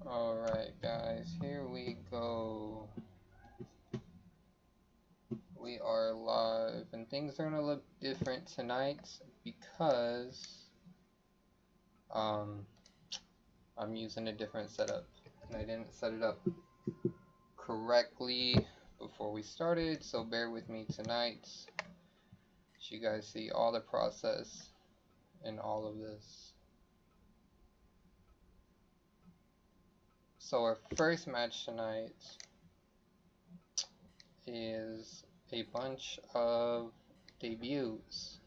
Alright guys, here we go. We are live and things are gonna look different tonight because I'm using a different setup and I didn't set it up correctly before we started, so bear with me tonight so you guys see all the process in all of this. So our first match tonight is a bunch of debuts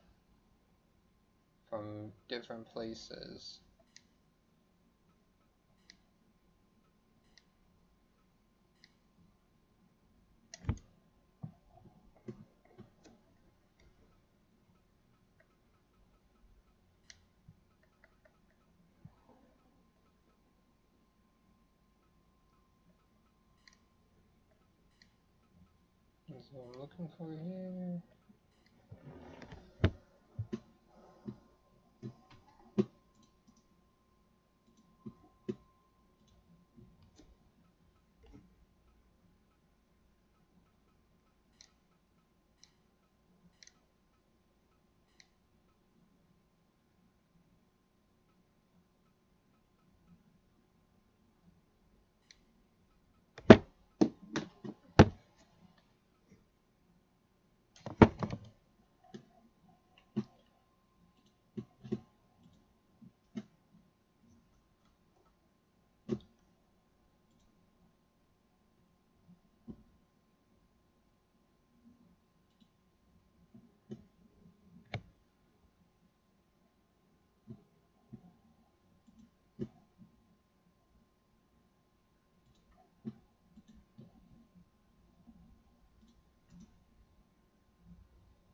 from different places. So I'm looking for here.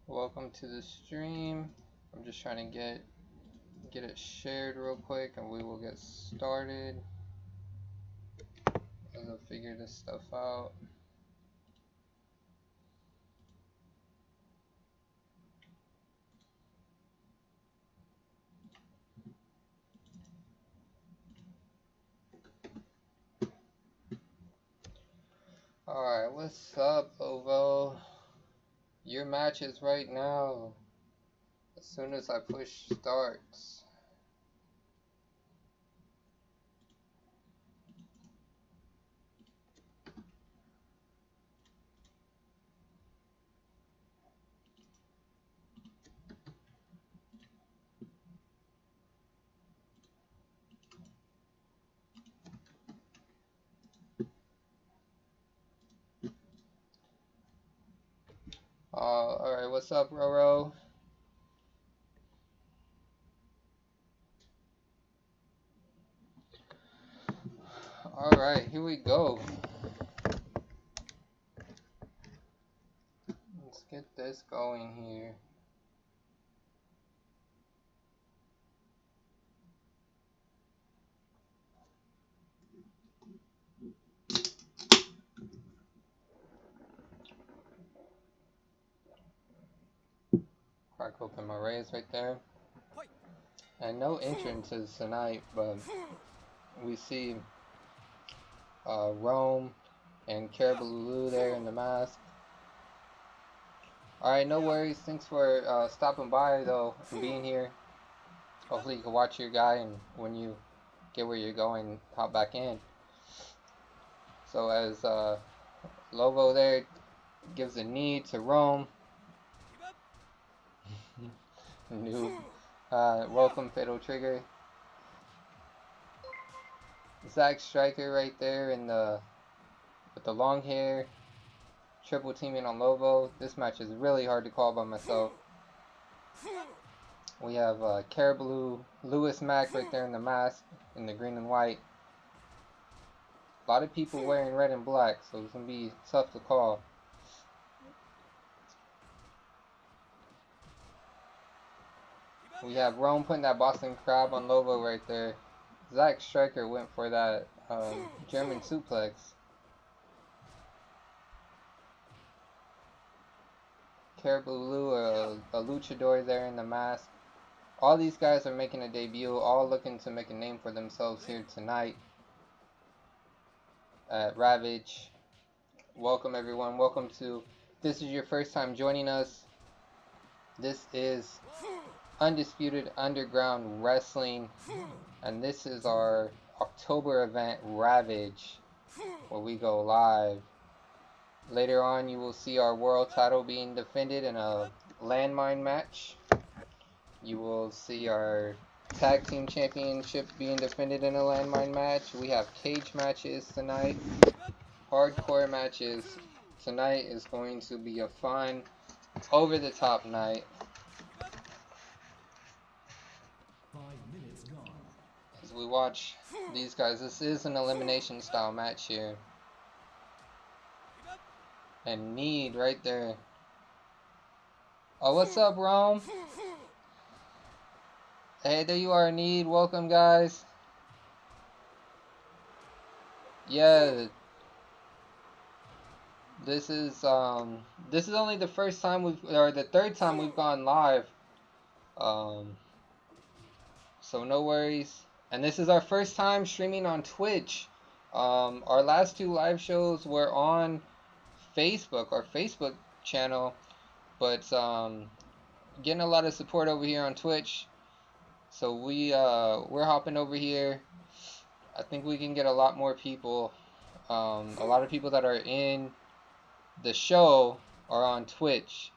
Welcome to the stream. I'm just trying to get it shared real quick and we will get started as I figure this stuff out. Alright, what's up, Ovo? Your match is right now. As soon as I push starts. Alright, what's up, Roro? Alright, here we go. Let's get this going here. Crack open my rays right there. And no entrances tonight, but we see Rome and Caribou there in the mask. Alright, no worries. Thanks for stopping by, though, and being here. Hopefully you can watch your guy, and when you get where you're going, hop back in. So as Lovo there gives a knee to Rome. New welcome Fatal Trigger. Zack Striker right there in with the long hair, triple teaming on Lovo. This match is really hard to call by myself. We have Caribou Lewis Mack right there in the mask in the green and white. A lot of people wearing red and black, so it's gonna be tough to call. We have Rome putting that Boston Crab on Lovo right there. Zack Striker went for that German suplex. Caribou Lou, a luchador there in the mask. All these guys are making a debut, all looking to make a name for themselves here tonight. at Ravage. Welcome everyone. Welcome to, this is your first time joining us. This is Undisputed Underground Wrestling, and this is our October event, Ravage, where we go live. Later on, you will see our world title being defended in a landmine match. You will see our tag team championship being defended in a landmine match. We have cage matches tonight, hardcore matches. Tonight is going to be a fun, over-the-top night. 5 minutes gone. As we watch these guys, this is an elimination style match here. And Need right there. Oh, what's up, Rome? Hey, there you are, Need. Welcome, guys. Yeah. This is only the first time the third time we've gone live. So no worries. And this is our first time streaming on Twitch. Our last two live shows were on Facebook, our Facebook channel, but getting a lot of support over here on Twitch. So we're hopping over here. I think we can get a lot more people. A lot of people that are in the show are on Twitch.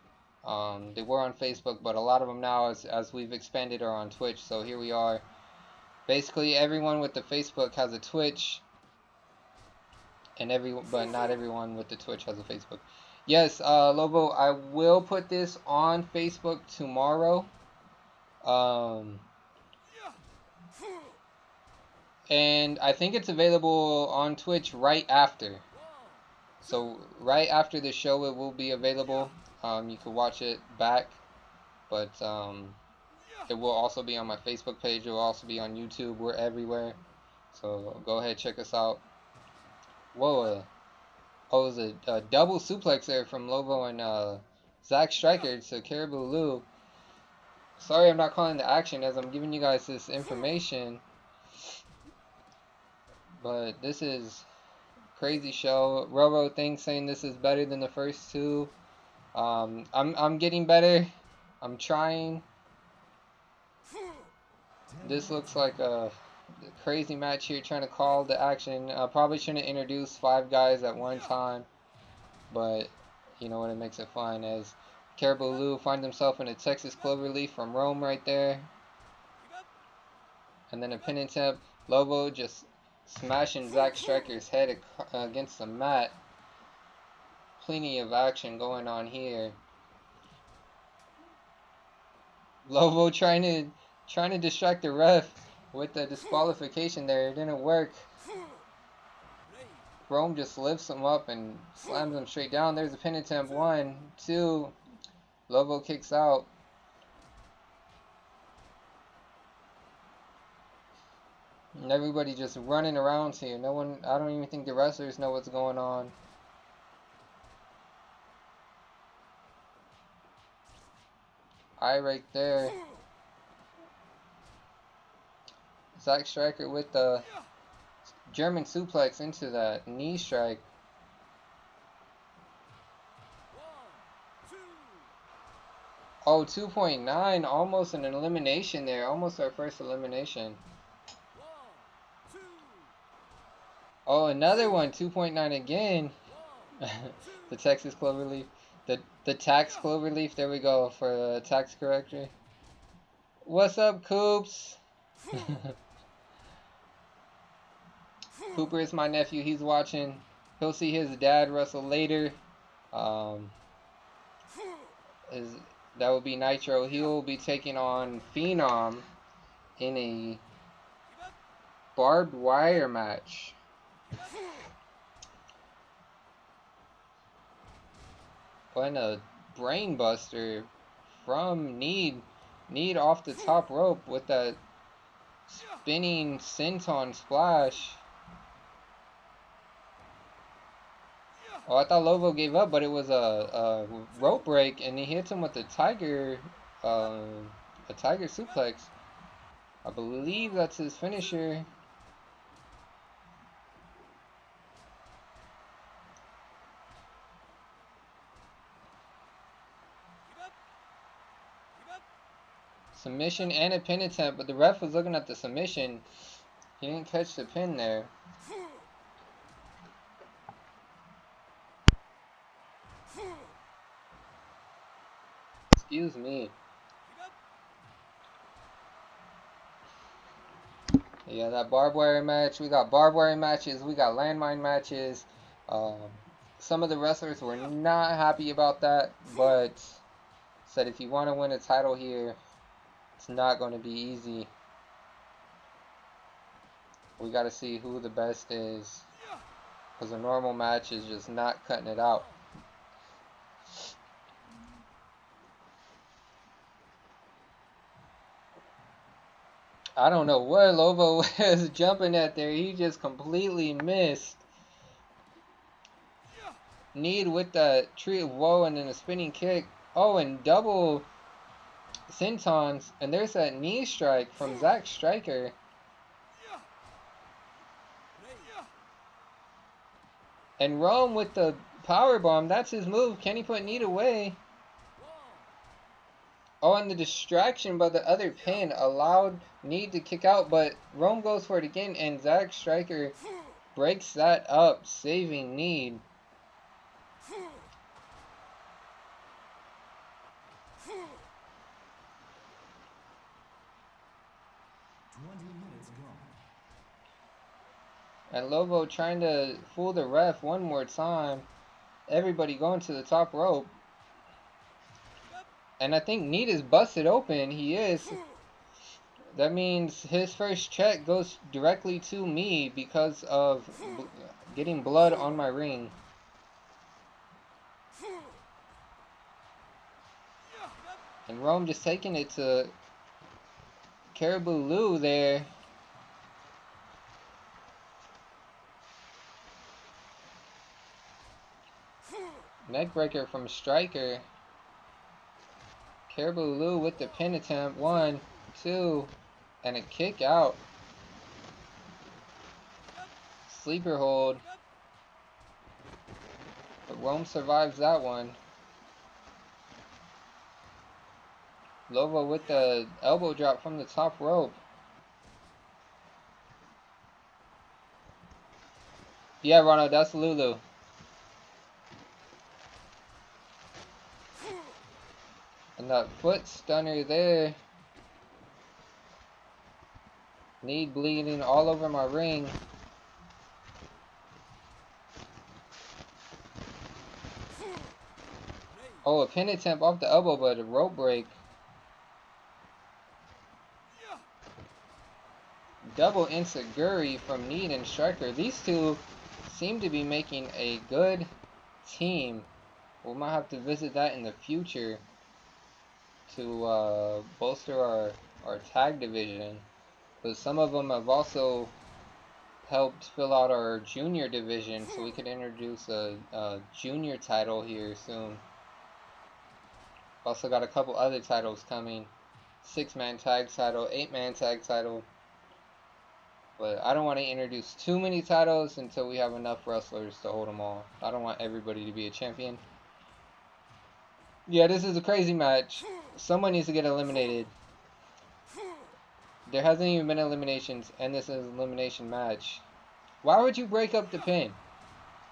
They were on Facebook, but a lot of them now, as we've expanded, are on Twitch. So here we are. Basically, everyone with the Facebook has a Twitch, and but not everyone with the Twitch has a Facebook. Yes, Lobo, I will put this on Facebook tomorrow. And I think it's available on Twitch right after. So right after the show, it will be available. You can watch it back, but it will also be on my Facebook page. It will also be on YouTube. We're everywhere. So go ahead, check us out. Whoa. Oh, it was a double suplex there from Lobo and Zach Striker to Caribou Lou. Sorry I'm not calling the action as I'm giving you guys this information. But this is crazy show. Robo thinks saying this is better than the first two. I'm getting better. I'm trying. This looks like a crazy match here, trying to call the action. Probably shouldn't introduce 5 guys at one time, but you know what, it makes it fun. As Caribou Lou finds himself in a Texas Cloverleaf from Rome right there, and then a pin attempt. Lobo just smashing Zack Striker's head against the mat. Plenty of action going on here. Lobo trying to distract the ref with the disqualification there. It didn't work. Rome just lifts him up and slams him straight down. There's a pin attempt. 1, 2. Lobo kicks out. And everybody just running around here. No one, I don't even think the wrestlers know what's going on. Eye right there. Zack Striker with the German suplex into that knee strike. Oh, 2.9, almost an elimination there. Almost our first elimination. Oh, another one, 2.9 again. The Texas Cloverleaf. The tax Cloverleaf, there we go, for the tax corrector. What's up, Coops? Cooper is my nephew, he's watching. He'll see his dad wrestle later. That would be Nitro. He'll be taking on Phenom in a barbed wire match. And a brain buster from Need. Need off the top rope with that spinning senton splash. Oh, I thought Lobo gave up, but it was a rope break, and he hits him with a tiger suplex. I believe that's his finisher. Submission and a pin attempt, but the ref was looking at the submission. He didn't catch the pin there. Excuse me. Yeah, that barbed wire match. We got barbed wire matches. We got landmine matches. Um, some of the wrestlers were not happy about that, but said if you want to win a title here, it's not going to be easy. We got to see who the best is, because a normal match is just not cutting it out. I don't know what Lobo was jumping at there. He just completely missed. Need with the tree of woe and then a spinning kick. Oh, and double sentons. And there's that knee strike from Zack Striker. And Rome with the power bomb. That's his move. Can he put Need away? Oh, and the distraction by the other pin allowed Need to kick out, but Rome goes for it again, and Zack Striker breaks that up, saving Need. And Lobo trying to fool the ref one more time. Everybody going to the top rope. And I think Need is busted open. He is. That means his first check goes directly to me because of getting blood on my ring. And Rome just taking it to Caribou Lou there. Neckbreaker from Striker. Caribou Lou with the pin attempt. 1, 2, and a kick out. Sleeper hold. But Rome survives that one. Lobo with the elbow drop from the top rope. Yeah, Ronald, that's Lulu. And that foot stunner there. Need bleeding all over my ring. Oh, a pin attempt off the elbow, but a rope break. Double Inseguri from Need and Striker. These two seem to be making a good team. We might have to visit that in the future to bolster our tag division. But some of them have also helped fill out our junior division, so we could introduce a junior title here soon. Also got a couple other titles coming. 6-man tag title, 8-man tag title. But I don't want to introduce too many titles until we have enough wrestlers to hold them all. I don't want everybody to be a champion. Yeah, this is a crazy match. Someone needs to get eliminated. There hasn't even been eliminations, and this is an elimination match. Why would you break up the pin?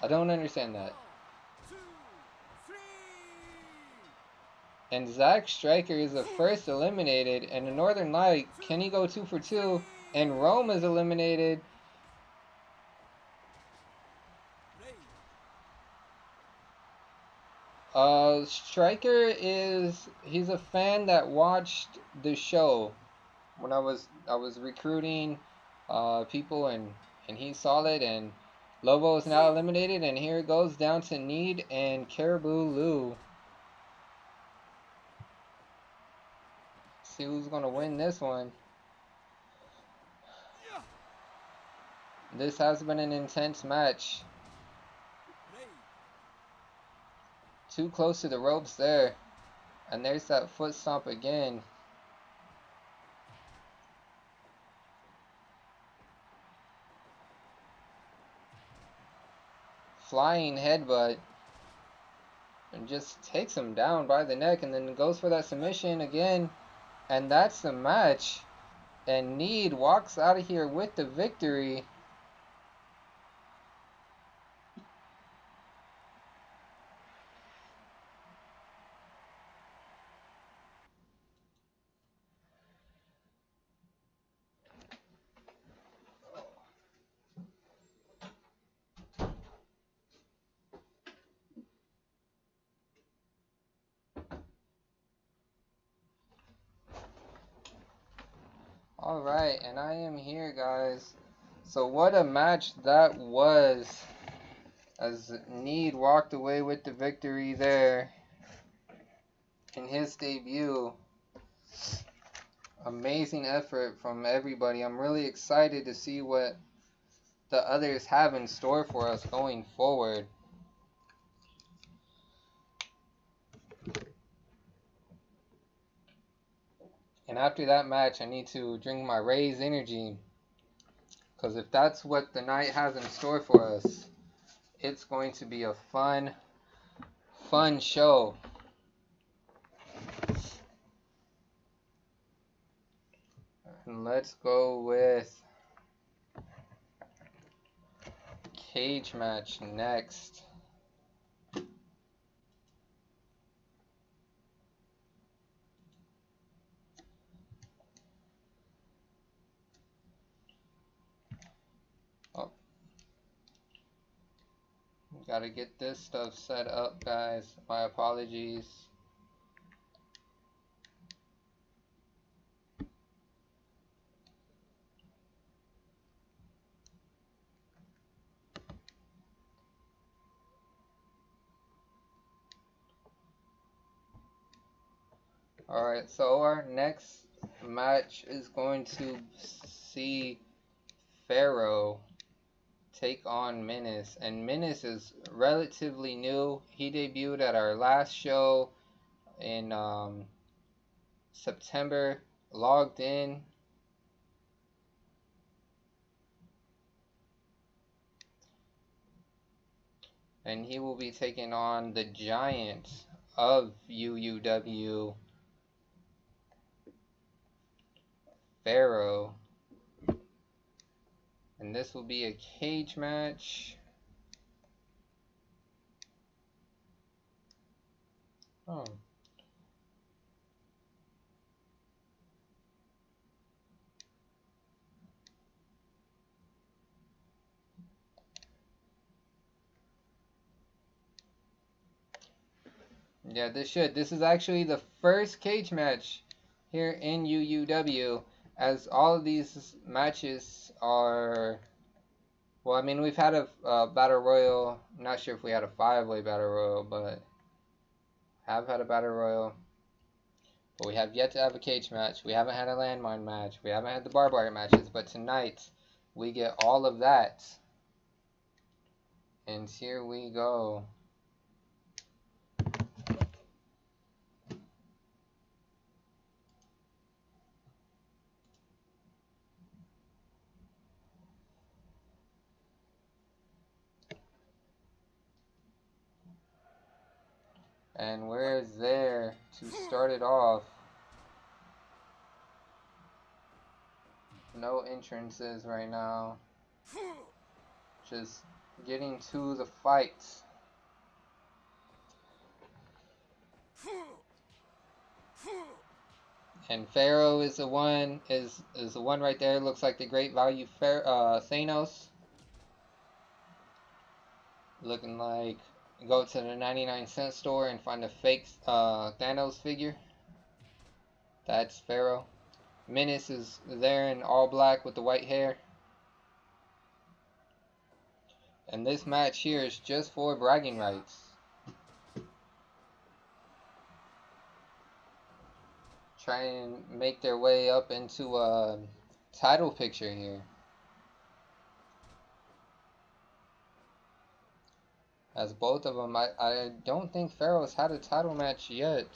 I don't understand that. And Zack Striker is the first eliminated, and the Northern Light, can he go 2 for 2? And Rome is eliminated. Striker he's a fan that watched the show when I was recruiting people, and he saw it, and Lobo is now eliminated, and here it goes down to Need and Caribou Lou. See who's gonna win this one. This has been an intense match. Too close to the ropes there. And there's that foot stomp again. Flying headbutt. And just takes him down by the neck, and then goes for that submission again. And that's the match. And Need walks out of here with the victory. Alright, and I am here, guys. So what a match that was, as Need walked away with the victory there in his debut. Amazing effort from everybody. I'm really excited to see what the others have in store for us going forward. And after that match, I need to drink my Raise energy, because if that's what the night has in store for us, it's going to be a fun show. And let's go with cage match next. Oh, gotta get this stuff set up, guys. My apologies. Alright, so our next match is going to see Pharaoh take on Menace. And Menace is relatively new. He debuted at our last show in September, logged in. And he will be taking on the giant of UUW, Pharaoh. And this will be a cage match. Oh. Yeah, this should. This is actually the first cage match here in UUW, as all of these matches are. Well, I mean, we've had a battle royal. I'm not sure if we had a 5-way battle royal, but have had a battle royal. But we have yet to have a cage match. We haven't had a landmine match. We haven't had the barbed wire matches. But tonight, we get all of that. And here we go. And we're there to start it off. No entrances right now. Just getting to the fight. And Pharaoh is the one is the one right there. Looks like the great value Thanos. Looking like go to the 99-cent store and find a fake Thanos figure. That's Pharaoh. Menace is there in all black with the white hair. And this match here is just for bragging rights. Try and make their way up into a title picture here. As both of them, I don't think Pharaoh's had a title match yet.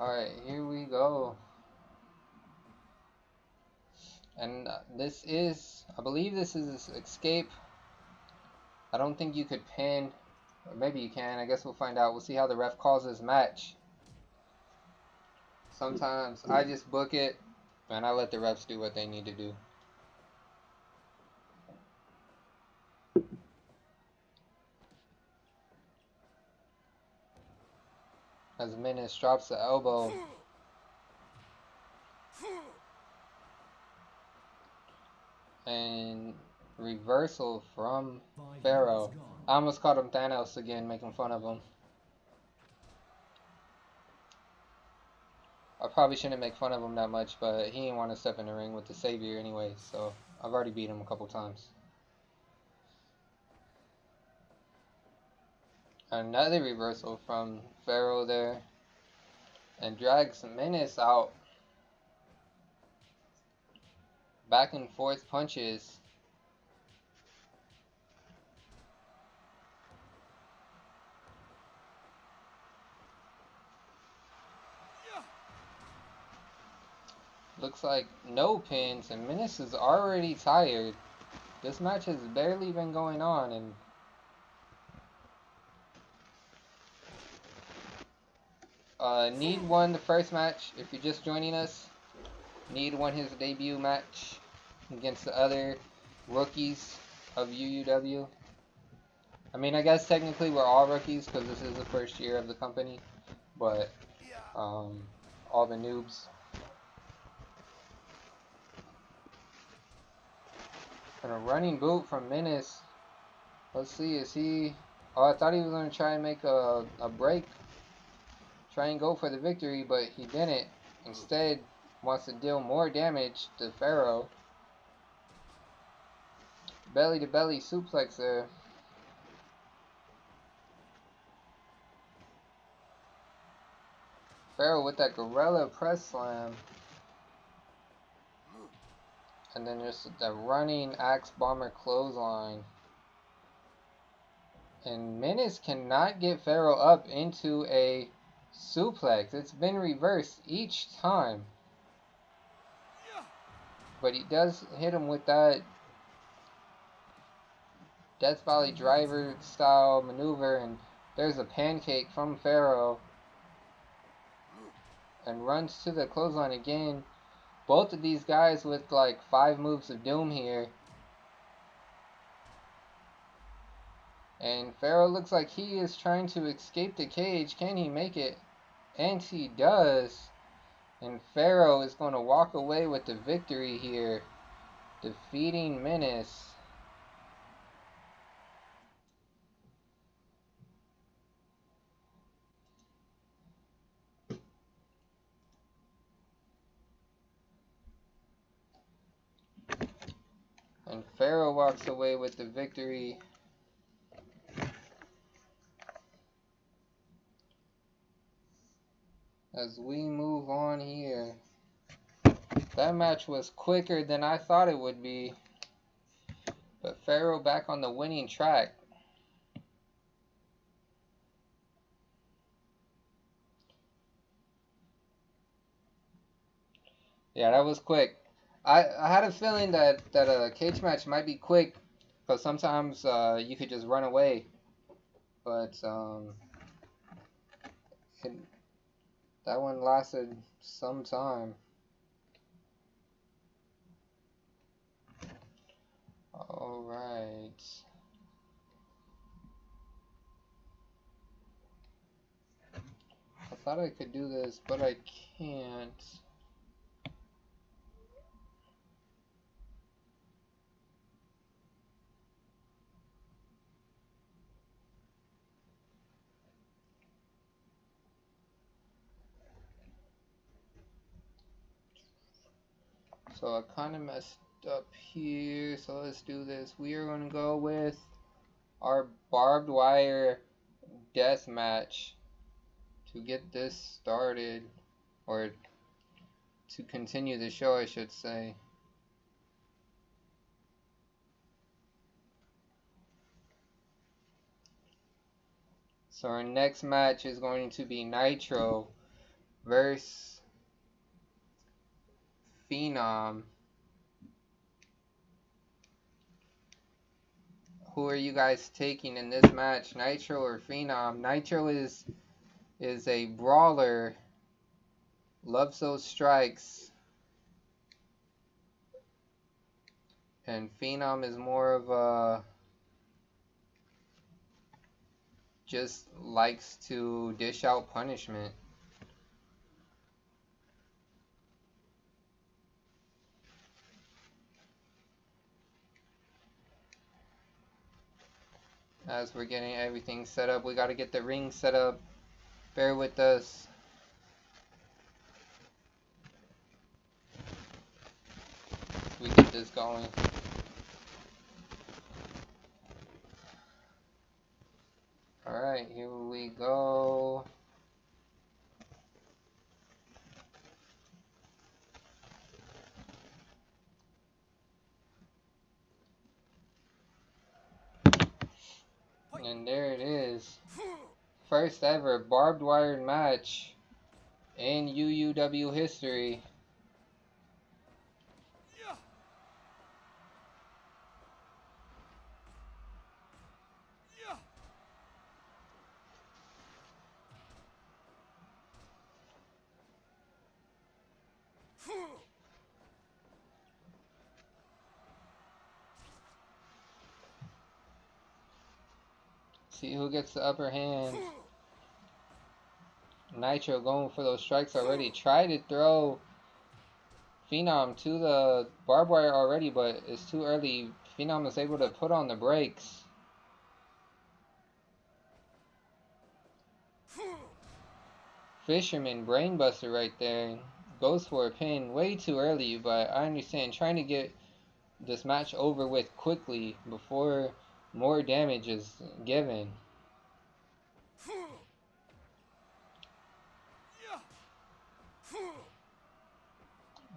Alright, here we go. And this is, I believe this is Escape. I don't think you could pin, or maybe you can. I guess we'll find out. We'll see how the ref calls this match. Sometimes I just book it, and I let the refs do what they need to do. As Menace drops the elbow. And reversal from Pharaoh. I almost called him Thanos again, making fun of him. I probably shouldn't make fun of him that much, but he didn't want to step in the ring with the Savior anyway, so I've already beat him a couple times. Another reversal from Pharaoh there. And drags Menace out. Back and forth punches. Looks like no pins, and Menace is already tired. This match has barely been going on, and Need won the first match. If you're just joining us, Need won his debut match against the other rookies of UUW. I mean, I guess technically we're all rookies because this is the first year of the company, but all the noobs. And a running boot from Menace. Let's see, is he... Oh, I thought he was going to try and make a break. Try and go for the victory, but he didn't. Instead, wants to deal more damage to Pharaoh. Belly-to-belly suplex there. Pharaoh with that gorilla press slam. And then just the running axe bomber clothesline. And Menace cannot get Pharaoh up into a suplex. It's been reversed each time. But he does hit him with that Death Valley driver style maneuver. And there's a pancake from Pharaoh. And runs to the clothesline again. Both of these guys with like 5 moves of doom here. And Pharaoh looks like he is trying to escape the cage. Can he make it? And he does. And Pharaoh is going to walk away with the victory here, defeating Menace. And Pharaoh walks away with the victory. As we move on here. That match was quicker than I thought it would be. But Pharaoh back on the winning track. Yeah, that was quick. I had a feeling that a cage match might be quick, because sometimes you could just run away. But that one lasted some time. Alright. I thought I could do this, but I can't. So I kind of messed up here, so let's do this. We are going to go with our barbed wire death match to get this started, or to continue the show, I should say. So our next match is going to be Nitro versus Phenom. Who are you guys taking in this match, Nitro or Phenom? Nitro is a brawler, loves those strikes, and Phenom is more of a just likes to dish out punishment. As we're getting everything set up, we got to get the ring set up. Bear with us. We get this going. Alright, here we go. And there it is. First ever barbed wire match in UUW history. See who gets the upper hand. Nitro going for those strikes already. Tried to throw Phenom to the barbed wire already, but it's too early. Phenom is able to put on the brakes. Fisherman brainbuster right there. Goes for a pin way too early, but I understand. Trying to get this match over with quickly before more damage is given.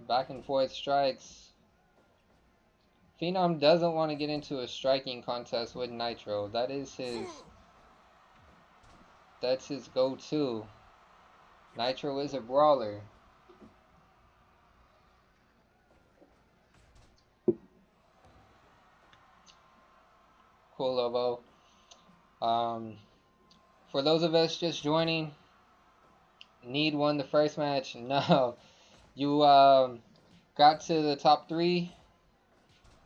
Back and forth strikes. Phenom doesn't want to get into a striking contest with Nitro. That's his go-to. Nitro is a brawler. Cool, Lobo. For those of us just joining, Need won the first match. No, you got to the top 3,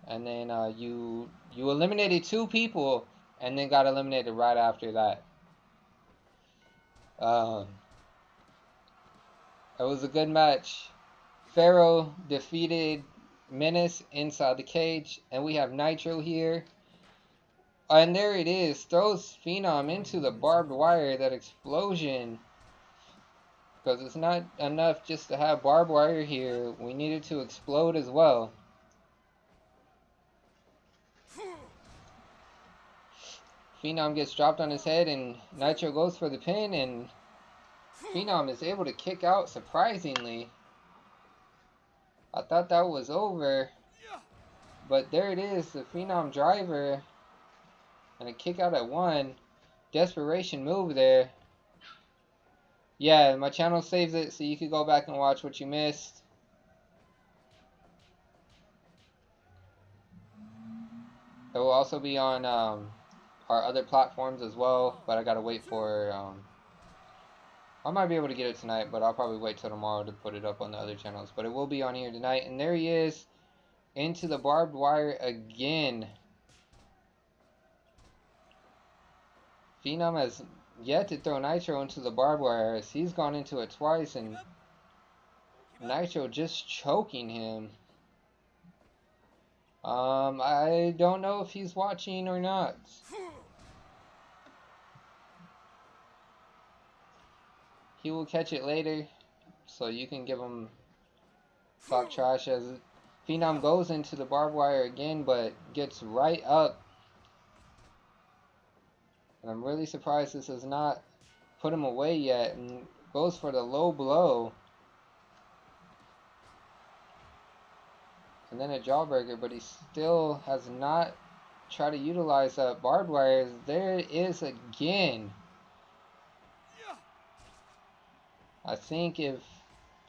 and then you eliminated 2 people, and then got eliminated right after that. It was a good match. Pharaoh defeated Menace inside the cage, and we have Nitro here. And there it is. Throws Phenom into the barbed wire. That explosion. Because it's not enough just to have barbed wire here. We need it to explode as well. Phenom gets dropped on his head, and Nitro goes for the pin, and Phenom is able to kick out surprisingly. I thought that was over. But there it is. The Phenom driver. And a kick out at 1. Desperation move there. Yeah, my channel saves it so you can go back and watch what you missed. It will also be on our other platforms as well, but I gotta wait for I might be able to get it tonight, but I'll probably wait till tomorrow to put it up on the other channels. But it will be on here tonight. And there he is, into the barbed wire again. Phenom has yet to throw Nitro into the barbed wire, as he's gone into it twice, and Nitro just choking him. I don't know if he's watching or not. He will catch it later, so you can give him talk trash as Phenom goes into the barbed wire again, but gets right up. And I'm really surprised this has not put him away yet, and goes for the low blow. And then a jawbreaker, but he still has not tried to utilize that barbed wire. There it is again. I think if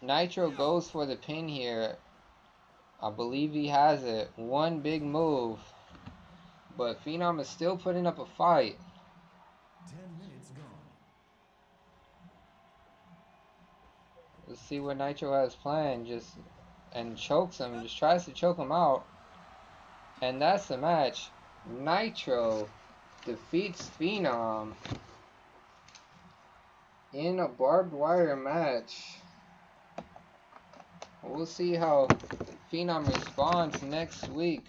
Nitro goes for the pin here, I believe he has it. One big move. But Phenom is still putting up a fight. 10 minutes gone. Let's see what Nitro has planned. And chokes him. Just tries to choke him out. And that's the match. Nitro defeats Phenom in a barbed wire match. We'll see how Phenom responds next week.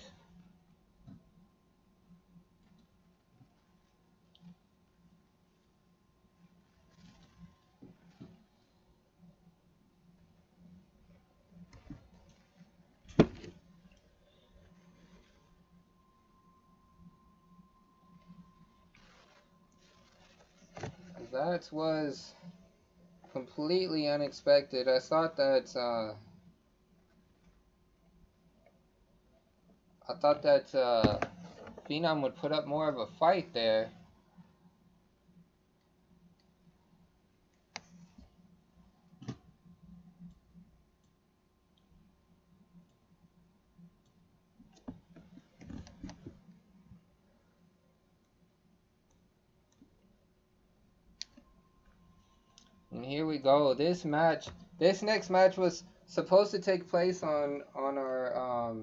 That was completely unexpected. I thought that Phenom would put up more of a fight there. And here we go. This next match was supposed to take place on our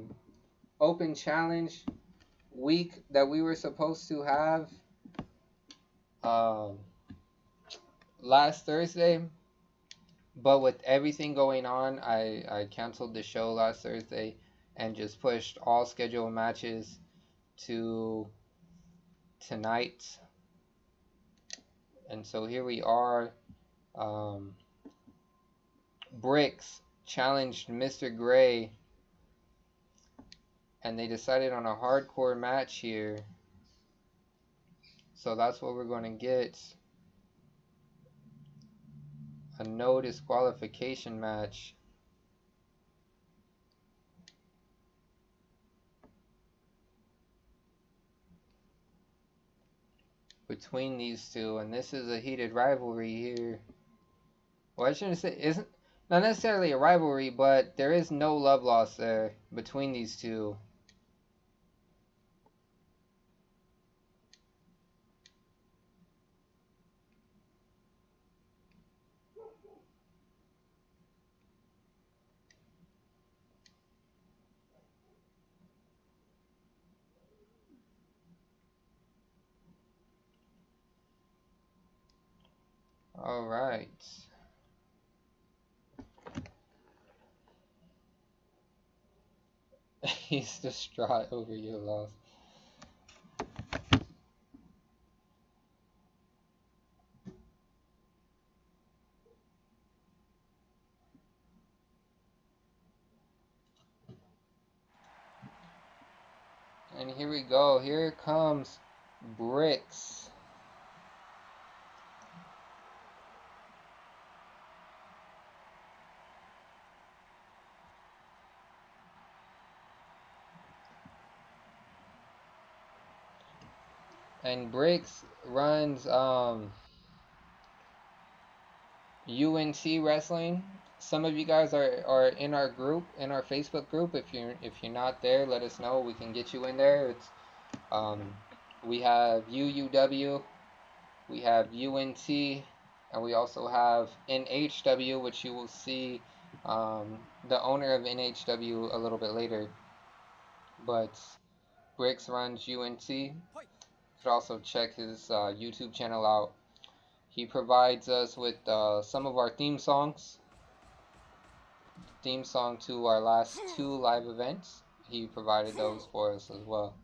open challenge week that we were supposed to have last Thursday. But with everything going on, I canceled the show last Thursday and just pushed all scheduled matches to tonight. And so here we are. Bricks challenged Mr. Gray, and they decided on a hardcore match here. So that's what we're going to get. A no disqualification match. Between these two, and this is a heated rivalry here. Well, I shouldn't say, isn't not necessarily a rivalry, but there is no love lost there between these two. All right. He's distraught over your loss. And here we go. Here comes Bricks. And Bricks runs UNC Wrestling. Some of you guys are in our group, in our Facebook group. If you're not there, let us know. We can get you in there. It's we have UUW, we have UNT, and we also have NHW, which you will see the owner of NHW a little bit later. But Bricks runs UNT. You could also check his YouTube channel out. He provides us with some of our theme songs. Theme song to our last 2 live events. He provided those for us as well.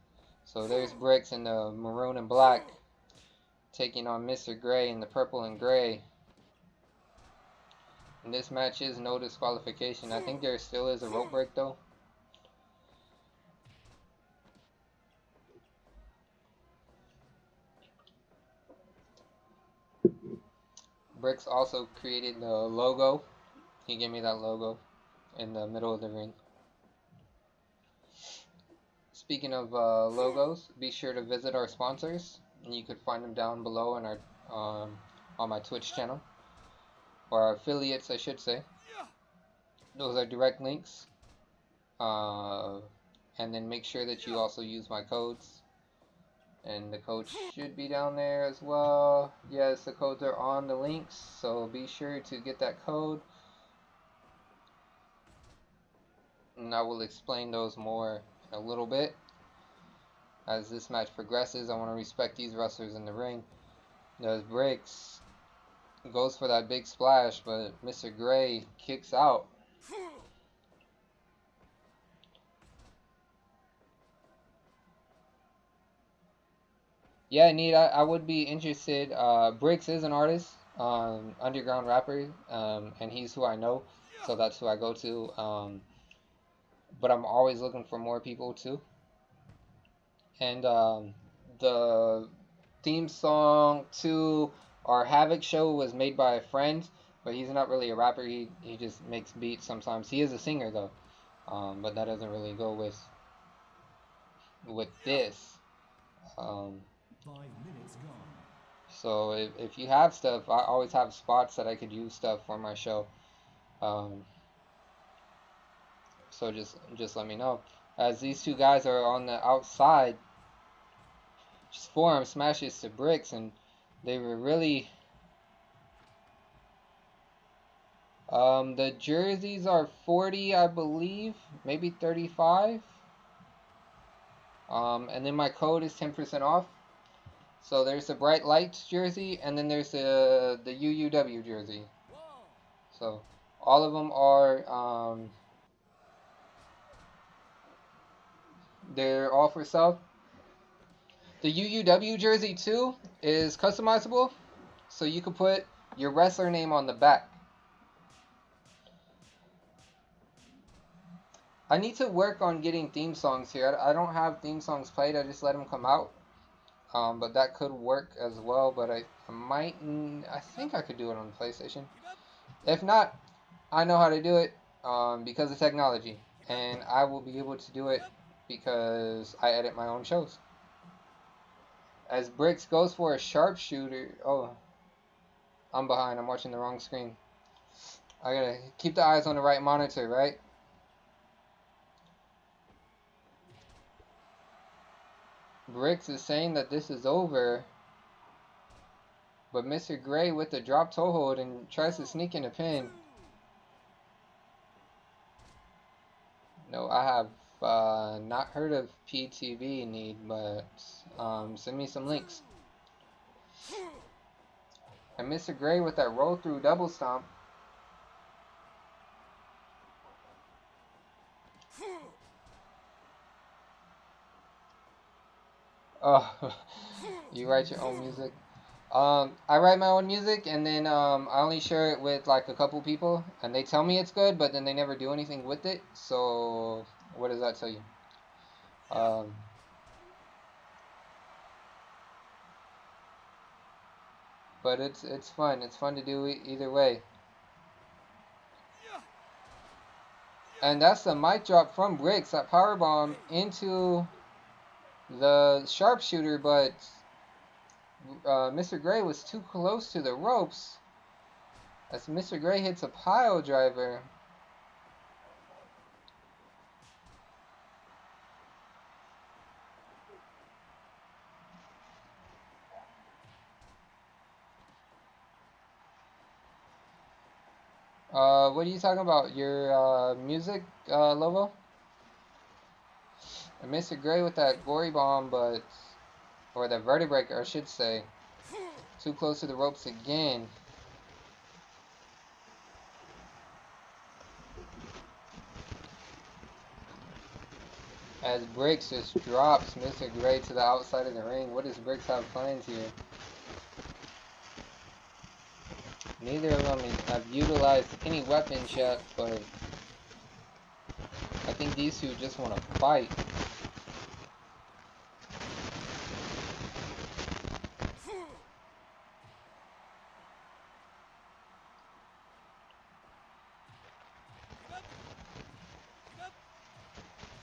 So there's Bricks in the maroon and black taking on Mr. Gray in the purple and gray. And this match is no disqualification. I think there still is a rope break though. Bricks also created the logo. He gave me that logo in the middle of the ring. Speaking of logos, be sure to visit our sponsors, and you could find them down below in our on my Twitch channel. or affiliates, I should say. Those are direct links. And then make sure that you also use my codes. And the code should be down there as well. Yes, the codes are on the links, so be sure to get that code. And I will explain those more in a little bit. As this match progresses, I want to respect these wrestlers in the ring. There's Briggs goes for that big splash, but Mr. Gray kicks out. Yeah, Need, I would be interested. Briggs is an artist, underground rapper, and he's who I know, so that's who I go to. But I'm always looking for more people too. And the theme song to our Havoc show was made by a friend, but he's not really a rapper. He just makes beats sometimes. He is a singer though, but that doesn't really go with this. 5 minutes gone. So if you have stuff, I always have spots that I could use stuff for my show. So just let me know. As these two guys are on the outside, just forearm smashes to Bricks, and they were really. The jerseys are 40, I believe, maybe 35. And then my code is 10% off. So there's the Bright Lights jersey, and then there's the UUW jersey. So all of them are they're all for sale. The UUW jersey too is customizable, so you can put your wrestler name on the back. I need to work on getting theme songs here. I don't have theme songs played. I just let them come out. But that could work as well. But I think I could do it on the PlayStation. If not, I know how to do it because of technology, and I will be able to do it because I edit my own shows. As Bricks goes for a sharpshooter. Oh, I'm behind. I'm watching the wrong screen. I gotta keep the eyes on the right monitor, right? Bricks is saying that this is over, but Mr. Gray with the drop toe hold and tries to sneak in a pin. No, I have not heard of PTV Need, but send me some links. And Mr. Gray with that roll through double stomp. Oh, you write your own music? I write my own music, and then I only share it with like a couple people, and they tell me it's good, but then they never do anything with it. So what does that tell you? But it's fun. It's fun to do either way. And that's the mic drop from Bricks. That powerbomb into the sharpshooter, but Mr. Gray was too close to the ropes. As Mr. Gray hits a pile driver. What are you talking about? Your music, Lobo? And Mr. Gray with that gory bomb, but or that vertebreaker, I should say. Too close to the ropes again. As Bricks just drops Mr. Gray to the outside of the ring. What does Bricks have planned here? Neither of them have utilized any weapons yet, but I think these two just want to fight.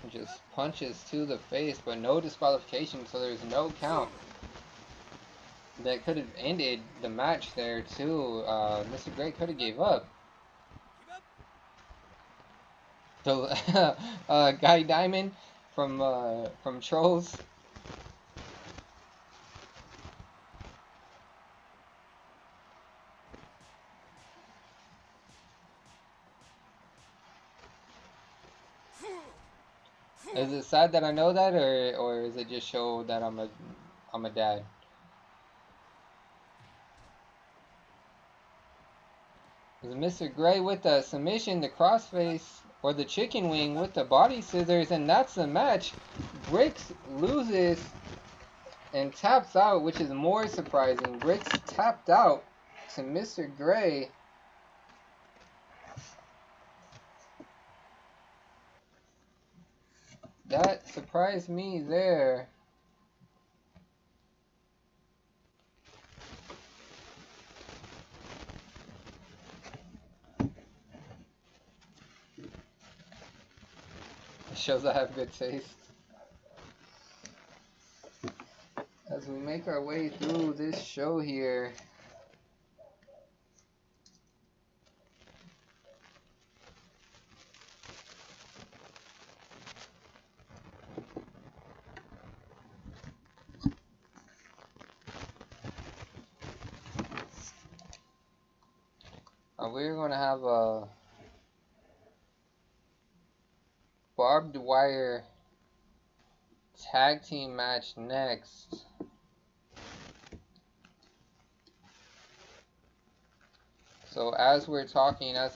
Just punches to the face, but no disqualification, so there's no count. that could have ended the match there too. Mr. Gray could have gave up. So, Guy Diamond from Trolls. Is it sad that I know that, or is it just show that I'm a dad? Is Mr. Gray with the submission, the crossface, or the chicken wing with the body scissors, and that's the match. Bricks loses and taps out, which is more surprising. Bricks tapped out to Mr. Gray. That surprised me there. It shows I have good taste. As we make our way through this show here, we're going to have a barbed wire tag team match next. So as we're talking, as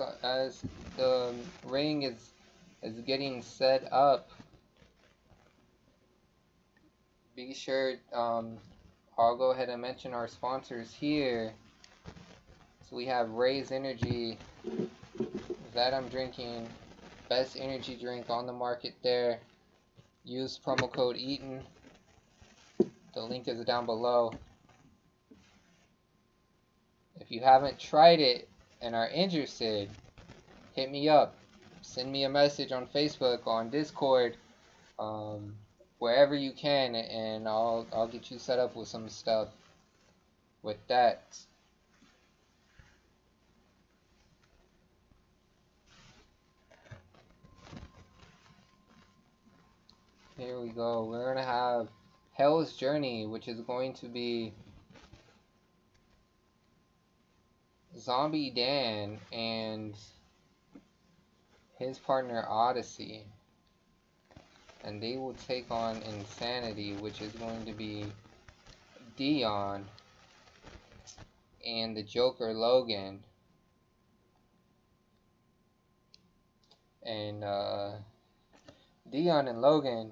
the ring is getting set up, be sure I'll go ahead and mention our sponsors here. So we have Ray's Energy that I'm drinking, best energy drink on the market there. Use promo code EATON. The link is down below. If you haven't tried it and are interested, hit me up. Send me a message on Facebook, on Discord, wherever you can, and I'll get you set up with some stuff with that. Here we go. We're going to have Hell's Journey, which is going to be Zombie Dan and his partner Odyssey. And they will take on Insanity, which is going to be Dion and the Joker Logan. And Dion and Logan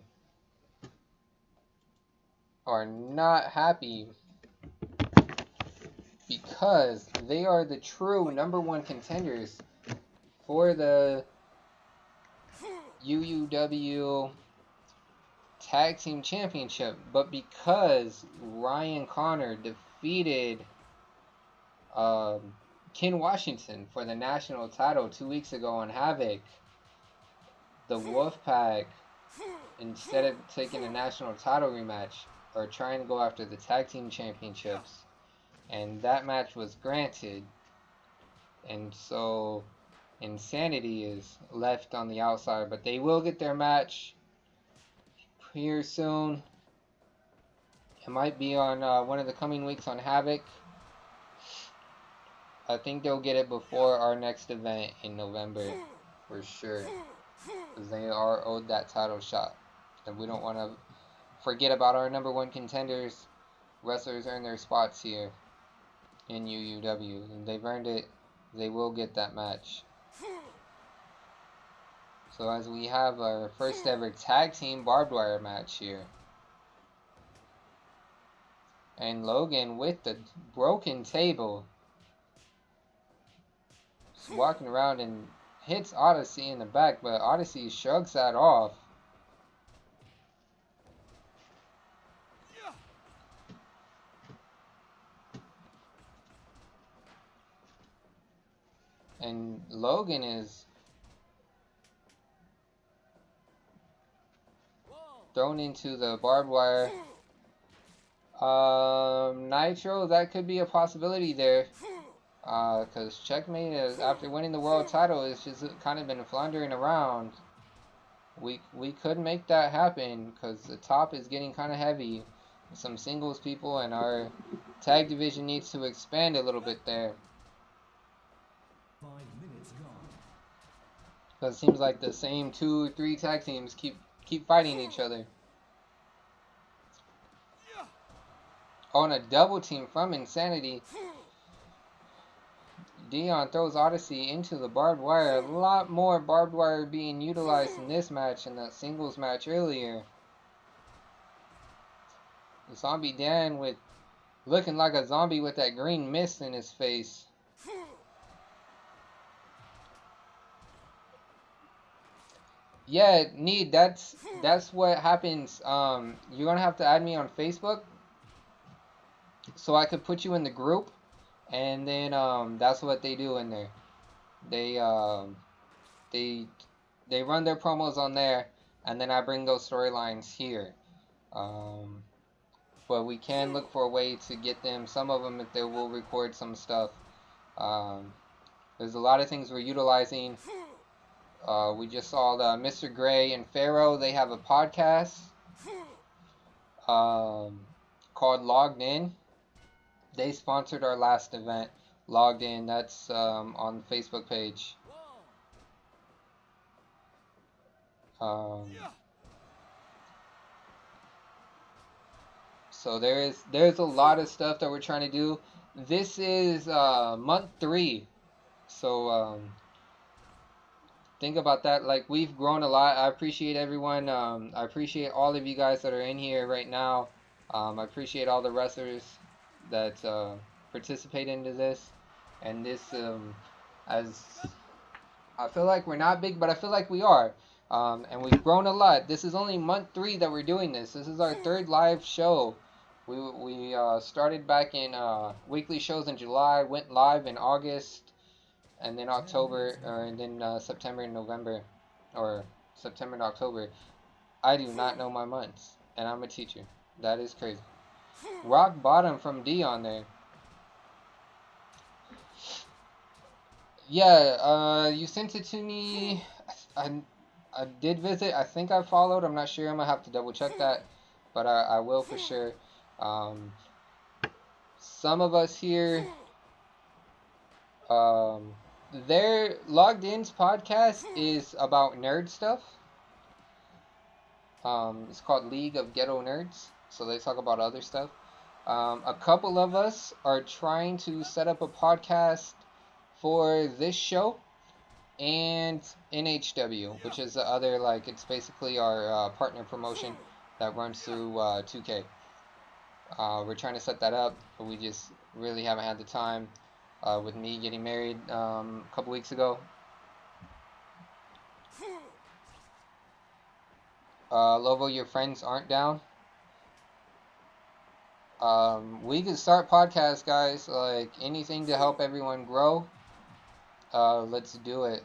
are not happy because they are the true #1 contenders for the UUW Tag Team Championship, but because Ryan Connor defeated Ken Washington for the national title 2 weeks ago on Havoc, the Wolfpack, instead of taking a national title rematch, are trying to go after the Tag Team Championships. And that match was granted. And so Insanity is left on the outside, but they will get their match here soon. It might be on one of the coming weeks on Havoc. I think they'll get it before our next event in November, for sure. Because they are owed that title shot. And we don't want to forget about our #1 contenders. Wrestlers earn their spots here in UUW. And they've earned it. They will get that match. So as we have our first ever tag team barbed wire match here. And Logan with the broken table. Just walking around and hits Odyssey in the back, but Odyssey shrugs that off. And Logan is thrown into the barbed wire. Nitro, that could be a possibility there. Because Checkmate, is, after winning the world title, has just kind of been floundering around. We could make that happen because the top is getting kind of heavy. Some singles people, and our tag division needs to expand a little bit there. 5 minutes gone. Because it seems like the same 2 or 3 tag teams keep fighting each other. Oh, and a double team from Insanity. Dion throws Odyssey into the barbed wire. A lot more barbed wire being utilized in this match than that singles match earlier. Zombie Dan with looking like a zombie with that green mist in his face. Yeah, Need, that's what happens. You're gonna have to add me on Facebook so I could put you in the group, and then that's what they do in there. They they they run their promos on there, and then I bring those storylines here. But we can look for a way to get them. Some of them, if they will record some stuff. There's a lot of things we're utilizing. We just saw the Mr. Gray and Pharaoh. They have a podcast called Logged In. They sponsored our last event. Logged In. That's on the Facebook page. So there's a lot of stuff that we're trying to do. This is month 3. So think about that. Like, we've grown a lot. I appreciate everyone. I appreciate all of you guys that are in here right now. I appreciate all the wrestlers that participate into this. And this, as I feel like we're not big, but I feel like we are. And we've grown a lot. This is only month 3 that we're doing this. This is our 3rd live show. We started back in weekly shows in July, went live in August, and then October, and then September and November, or September and October. I do not know my months, and I'm a teacher. That is crazy. Rock Bottom from Dion there. Yeah, you sent it to me. I did visit. I think I followed. I'm not sure. I'm gonna have to double check that, but I will for sure. Some of us here, their Logged In's podcast is about nerd stuff. It's called League of Ghetto Nerds, so they talk about other stuff. A couple of us are trying to set up a podcast for this show and NHW, which is the other, like, it's basically our partner promotion that runs through 2K. We're trying to set that up, but we just really haven't had the time with me getting married a couple weeks ago. Lovo, your friends aren't down. We can start podcasts, guys. Like, anything to help everyone grow. Let's do it.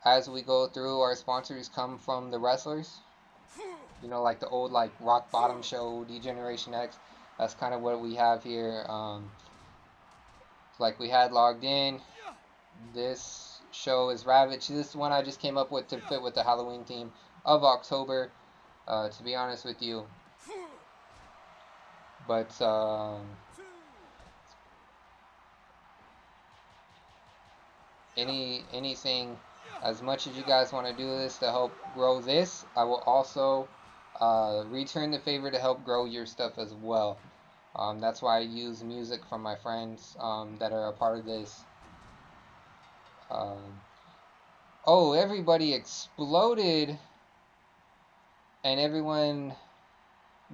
As we go through, our sponsors come from the wrestlers. You know, like the old, like, Rock Bottom show, D-Generation X. That's kind of what we have here. Like we had Logged In. This show is Ravage. This one I just came up with to fit with the Halloween theme of October, to be honest with you. But anything, as much as you guys want to do this to help grow this, I will also return the favor to help grow your stuff as well. That's why I use music from my friends that are a part of this. Oh, everybody exploded and everyone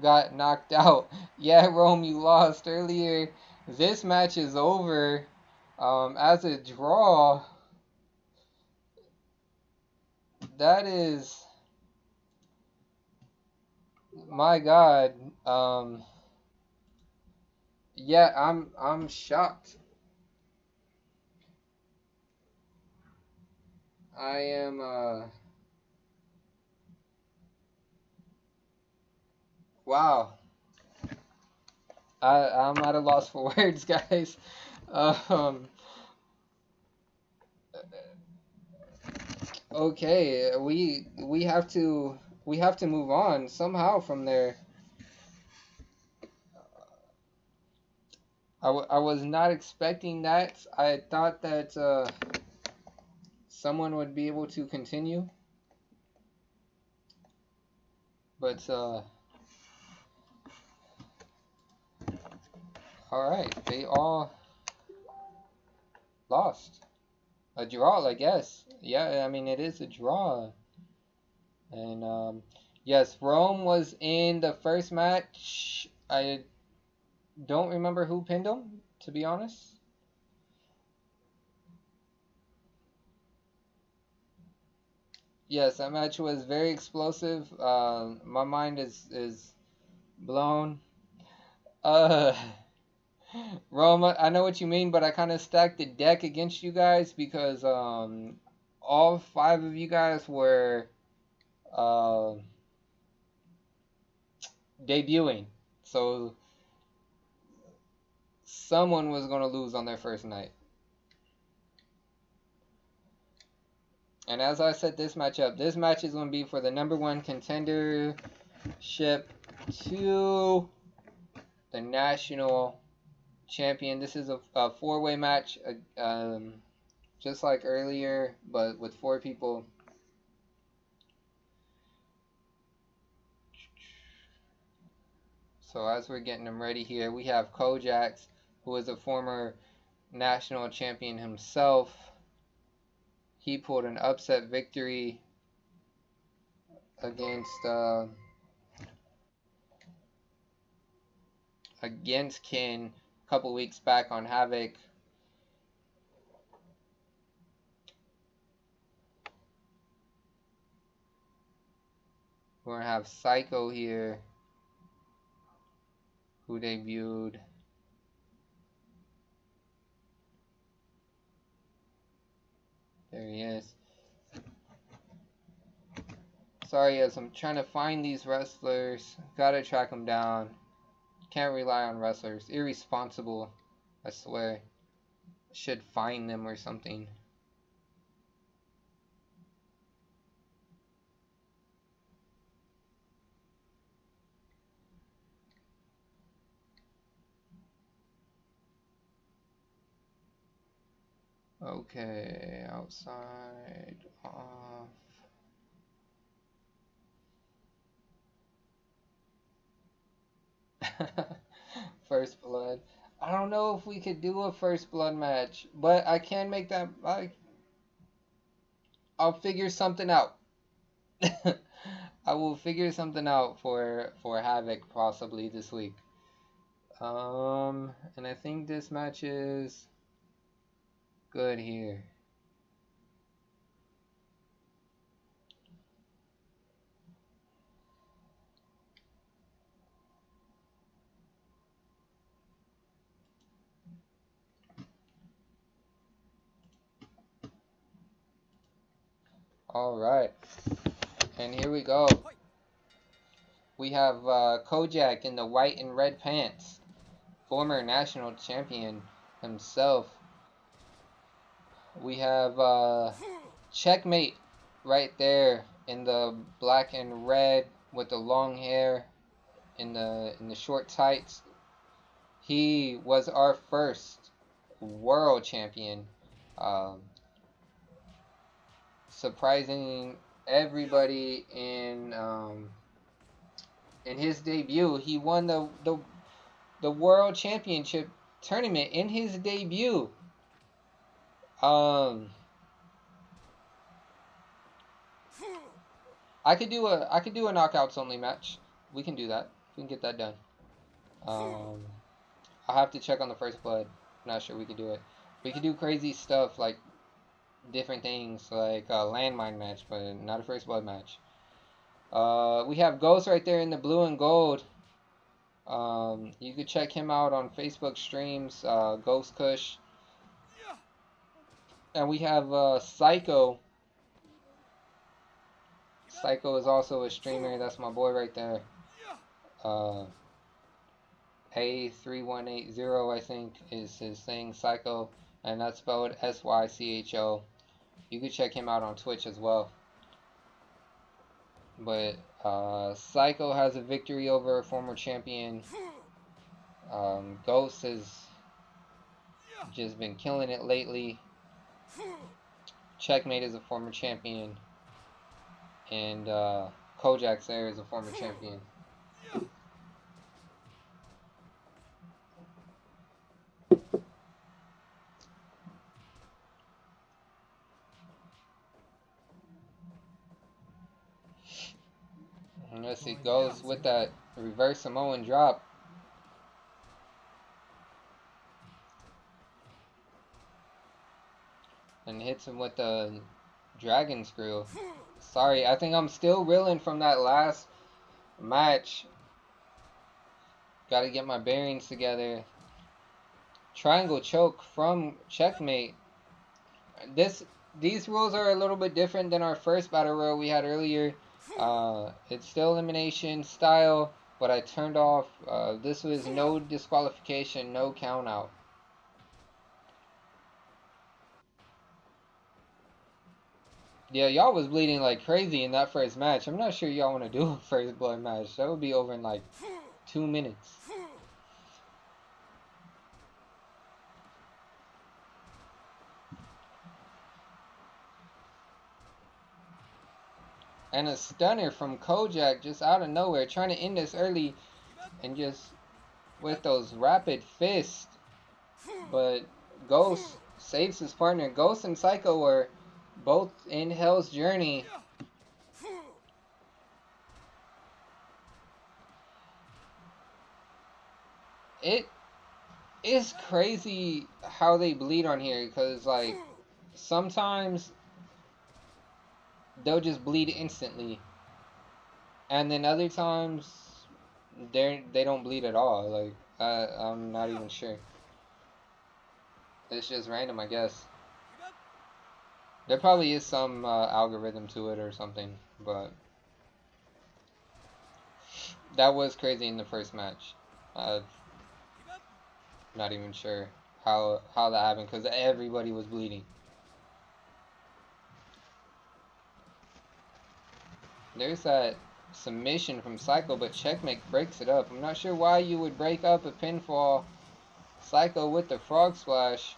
got knocked out. Yeah, Rome, you lost earlier. This match is over as a draw. That is, my God. Yeah, I'm shocked. I am Wow. I'm at a loss for words, guys. Um, okay, we have to move on somehow from there. I was not expecting that. I thought that someone would be able to continue, but all right, they all lost. A draw, I guess. Yeah, I mean it is a draw. And yes, Rome was in the first match. I don't remember who pinned him, to be honest. Yes, that match was very explosive. My mind is blown. Uh, Roma, I know what you mean, but I kind of stacked the deck against you guys because all five of you guys were uh, debuting, so someone was gonna lose on their first night. And as I set this match up, this match is gonna be for the number one contendership to the national champion. This is a four-way match, just like earlier, but with four people. So as we're getting them ready here, we have Kojax, who is a former national champion himself. He pulled an upset victory against Kin a couple weeks back on Havoc. We're gonna have Psycho here, who debuted. There he is. Sorry, as I'm trying to find these wrestlers, gotta track them down. Can't rely on wrestlers. Irresponsible, I swear. Should find them or something. Okay, outside, off. First blood. I don't know if we could do a first blood match, but I can make that. I'll figure something out. I will figure something out for Havoc possibly this week. And I think this match is good here. All right, and here we go. We have Kojak in the white and red pants, former national champion himself. We have Checkmate right there in the black and red with the long hair in the short tights. He was our first world champion, um, surprising everybody in his debut. He won the world championship tournament in his debut. I could do a knockouts only match. We can do that. We can get that done. I'll have to check on the first blood. I'm not sure we could do it. We could do crazy stuff like different things like a landmine match, but not a first blood match. We have Ghost right there in the blue and gold. You could check him out on Facebook streams, Ghost Kush. And we have Psycho. Psycho is also a streamer. That's my boy right there. A3180, I think, is his thing, Psycho, and that's spelled SYCHO. You can check him out on Twitch as well. But Psycho has a victory over a former champion. Ghost has just been killing it lately. Checkmate is a former champion. And Kojak's there is a former champion. And let's see, Ghost with that reverse Samoan drop. And hits him with the dragon screw. Sorry, I think I'm still reeling from that last match. Gotta get my bearings together. Triangle choke from Checkmate. These rules are a little bit different than our first battle royal we had earlier. It's still elimination style, but I turned off. This was no disqualification, no count out. Yeah, y'all was bleeding like crazy in that first match. I'm not sure y'all want to do a first blood match. That would be over in like 2 minutes. And a stunner from Kojak just out of nowhere, trying to end this early and just with those rapid fists. But Ghost saves his partner. Ghost and Psycho are both in Hell's Journey. It is crazy how they bleed on here, because like sometimes they'll just bleed instantly, and then other times they don't bleed at all. Like I'm not even sure. It's just random, I guess. There probably is some algorithm to it or something, but that was crazy in the first match. Not even sure how that happened, because everybody was bleeding. There's that submission from Psycho, but Checkmate breaks it up. I'm not sure why you would break up a pinfall. Psycho with the frog splash.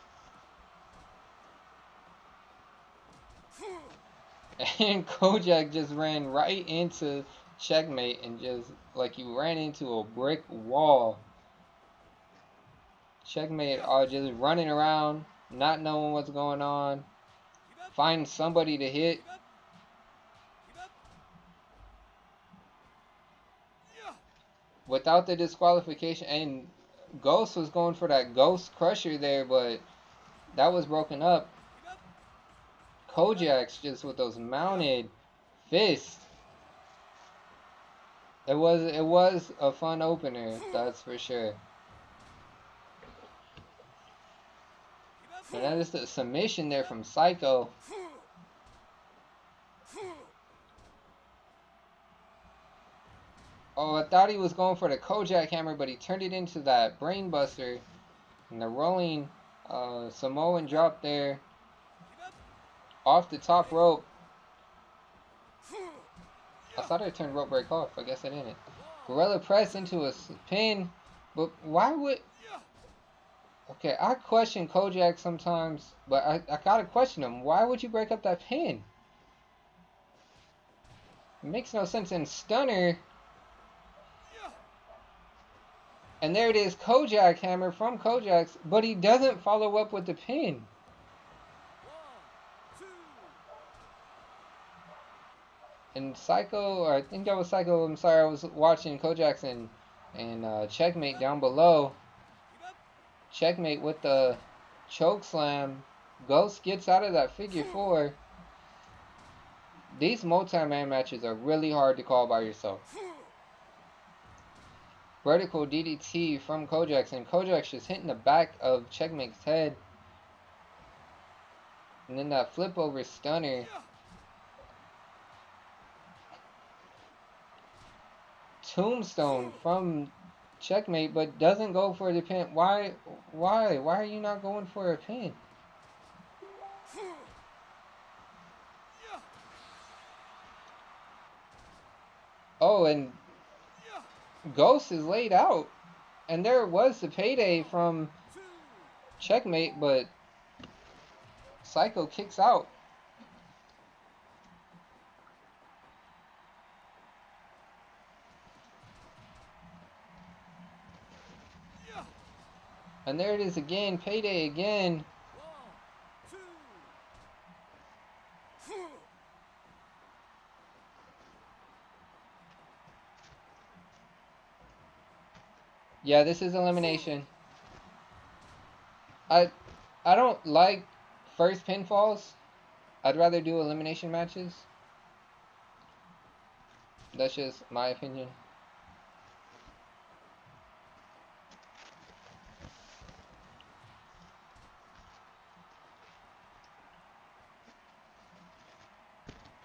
And Kojak just ran right into Checkmate and just like he ran into a brick wall. Checkmate are just running around, not knowing what's going on. Find somebody to hit. Without the disqualification, and Ghost was going for that Ghost Crusher there, but that was broken up. Kojak's just with those mounted fists. It was a fun opener, that's for sure. And that is the submission there from Psycho. Oh, I thought he was going for the Kojak hammer, but he turned it into that brainbuster. And the rolling Samoan drop there. Off the top rope. I thought I turned rope break off. I guess I didn't. Gorilla press into a pin. But why would... Okay, I question Kojak sometimes, but I gotta question him. Why would you break up that pin? It makes no sense. In Stunner... And there it is, Kojak hammer from Kojak's, but he doesn't follow up with the pin. And Psycho, or I think that was Psycho, I'm sorry, I was watching Kojak's and Checkmate down below. Checkmate with the choke slam. Ghost gets out of that figure four. These multi-man matches are really hard to call by yourself. Vertical DDT from Kojak's, and Kojak's just hitting the back of Checkmate's head. And then that flip over stunner. tombstone from Checkmate, but doesn't go for the pin. Why are you not going for a pin? Oh, and Ghost is laid out. And there was the payday from Checkmate, but Psycho kicks out. And there it is again, payday again. Yeah, this is elimination. I don't like first pinfalls. I'd rather do elimination matches. That's just my opinion.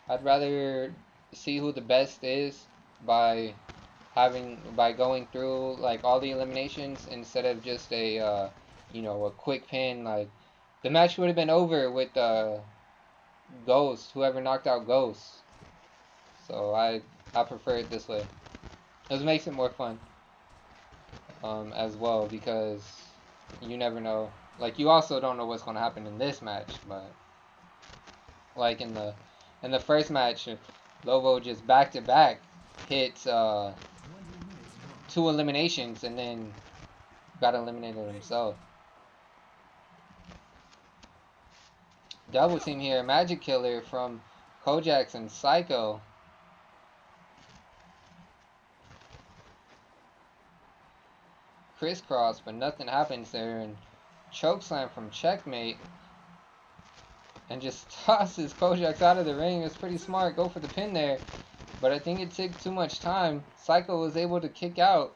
I'd rather see who the best is by going through like all the eliminations instead of just a a quick pin. Like the match would have been over with Ghost, whoever knocked out Ghost. So I prefer it this way. It makes it more fun as well, because you never know. Like you also don't know what's going to happen in this match, but like in the first match, Lobo just back to back hits 20 minutes gone. 2 eliminations and then got eliminated himself. Double team here, Magic Killer from Kojax and Psycho. Crisscross, but nothing happens there, and chokeslam from Checkmate, and just tosses Kojax out of the ring. It's pretty smart, go for the pin there, but I think it took too much time. Psycho was able to kick out.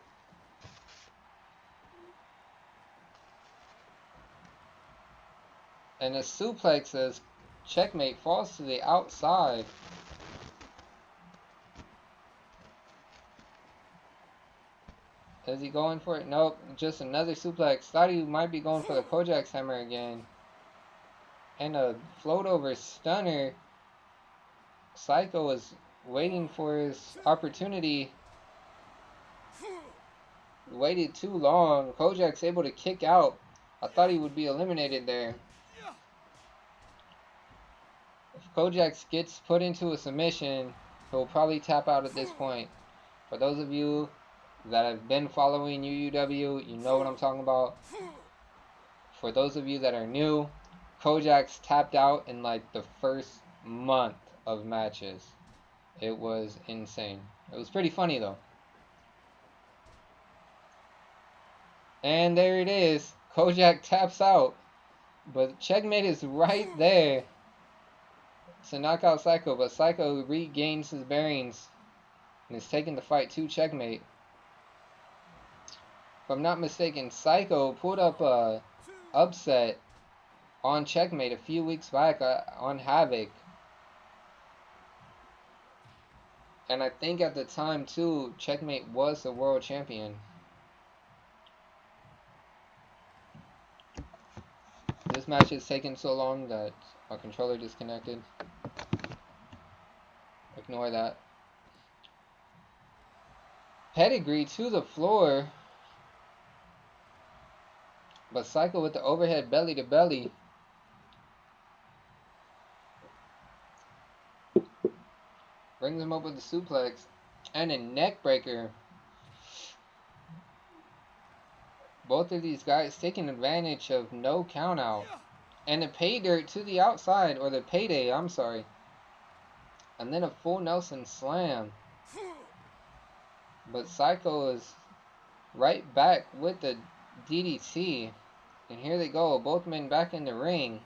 And a suplex as Checkmate falls to the outside. Is he going for it? Nope, just another suplex. Thought he might be going for the Kojax hammer again. And a float over stunner. Psycho was waiting for his opportunity. Waited too long. Kojax able to kick out. I thought he would be eliminated there. If Kojax gets put into a submission, he'll probably tap out at this point. For those of you that have been following UUW, you know what I'm talking about. For those of you that are new, Kojax tapped out in like the first month of matches. It was insane. It was pretty funny though. And there it is. Kojak taps out. But Checkmate is right there to knock out Psycho. But Psycho regains his bearings and is taking the fight to Checkmate. If I'm not mistaken, Psycho pulled up a upset on Checkmate a few weeks back on Havoc. And I think at the time too, Checkmate was the world champion. This match is taking so long that my controller disconnected. Ignore that. Pedigree to the floor. But Psycho with the overhead belly to belly. Brings him up with the suplex. And a neck breaker. Both of these guys taking advantage of no count out. And a pay dirt to the outside. Or the payday, I'm sorry. And then a full Nelson slam. But Psycho is right back with the DDT. And here they go. Both men back in the ring.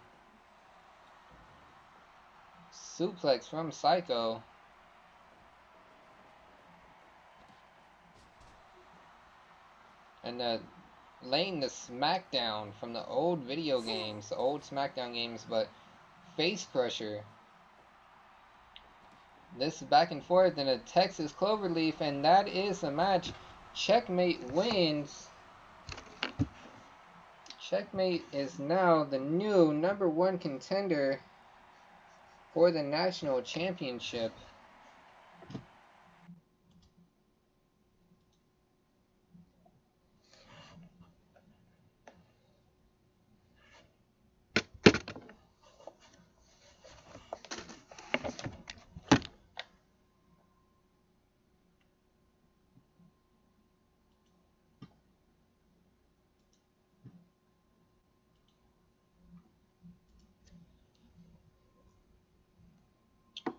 Suplex from Psycho. And laying the smackdown from the old video games. The old SmackDown games. But face crusher. This is back and forth in a Texas Cloverleaf, and that is a match. Checkmate wins. Checkmate is now the new #1 contender for the national championship.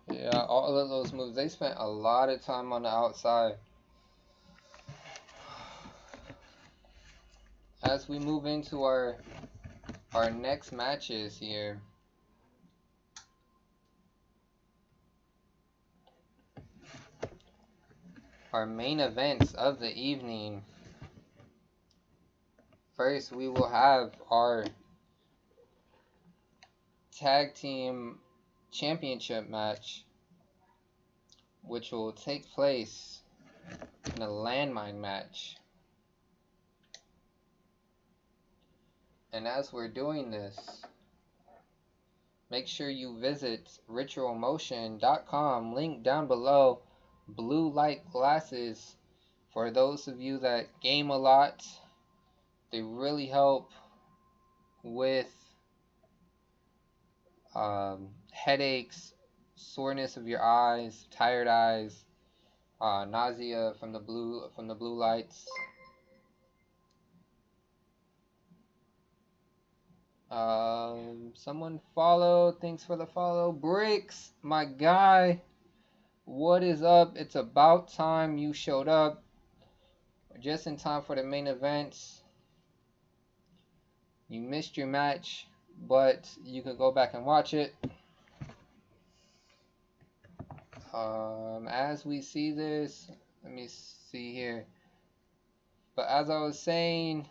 Yeah, all of those moves, they spent a lot of time on the outside. As we move into our next matches here. Our main events of the evening. First, we will have our tag team championship match, which will take place in a landmine match. And as we're doing this, make sure you visit ritualmotion.com, link down below. Blue light glasses, for those of you that game a lot, they really help with headaches, soreness of your eyes, tired eyes, nausea from the blue lights. Someone followed. Thanks for the follow. Bricks, my guy. What is up? It's about time you showed up. Just in time for the main events. You missed your match, but you can go back and watch it. As we see this, let me see here. But as I was saying,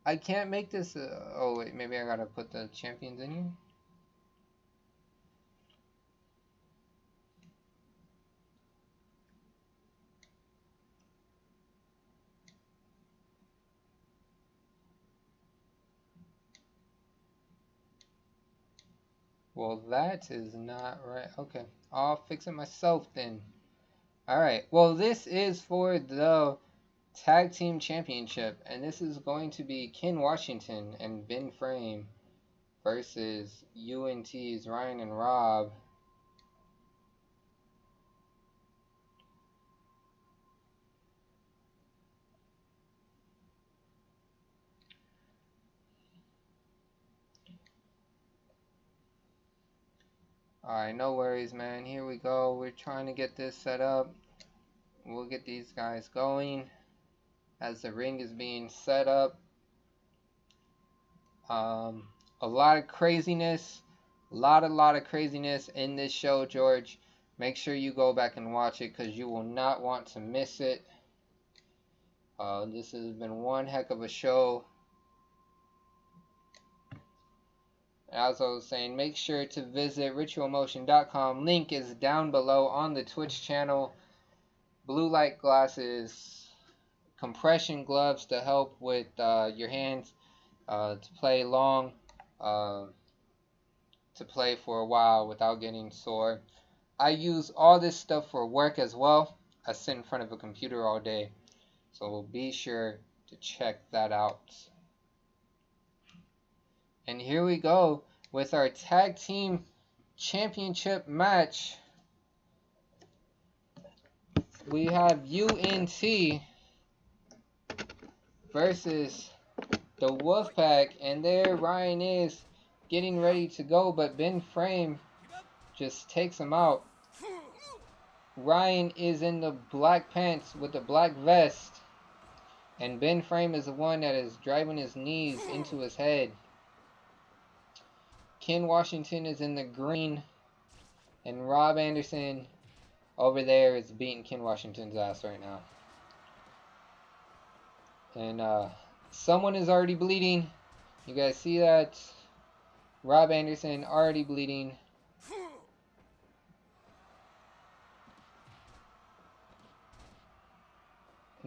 I can't make this. Oh wait, maybe I gotta put the champions in here. Well, that is not right. Okay, I'll fix it myself then. Alright, well, this is for the Tag Team Championship, and this is going to be Ken Washington and Ben Frame versus UNT's Ryan and Rob. Alright, no worries, man. Here we go. We're trying to get this set up. We'll get these guys going as the ring is being set up. A lot of craziness. A lot of craziness in this show, George. Make sure you go back and watch it because you will not want to miss it. This has been one heck of a show. As I was saying, make sure to visit ritualmotion.com. Link is down below on the Twitch channel. Blue light glasses, compression gloves to help with your hands, to play long, to play for a while without getting sore. I use all this stuff for work as well. I sit in front of a computer all day, so be sure to check that out. And here we go with our tag team championship match. We have UNT versus the Wolfpack, and there Ryan is getting ready to go, but Ben Frame just takes him out. Ryan is in the black pants with the black vest, and Ben Frame is the one that is driving his knees into his head. Ken Washington is in the green, and Rob Anderson over there is beating Ken Washington's ass right now. And someone is already bleeding. You guys see that? Rob Anderson already bleeding.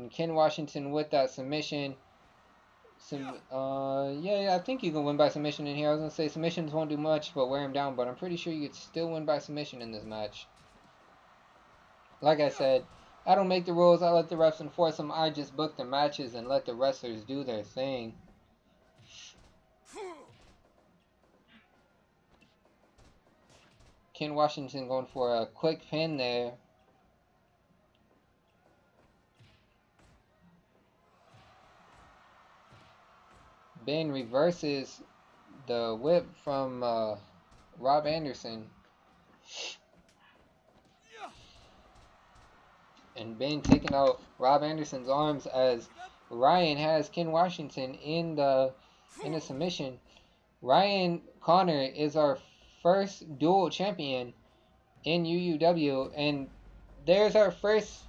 And Ken Washington with that submission. Yeah, I think you can win by submission in here. I was gonna say submissions won't do much but wear him down, but I'm pretty sure you could still win by submission in this match. Like I said, I don't make the rules. I let the refs enforce them. I just book the matches and let the wrestlers do their thing. Ken Washington going for a quick pin there. Ben reverses the whip from Rob Anderson. And Ben taking out Rob Anderson's arms as Ryan has Ken Washington in the submission. Ryan Connor is our first dual champion in UUW, and there's our first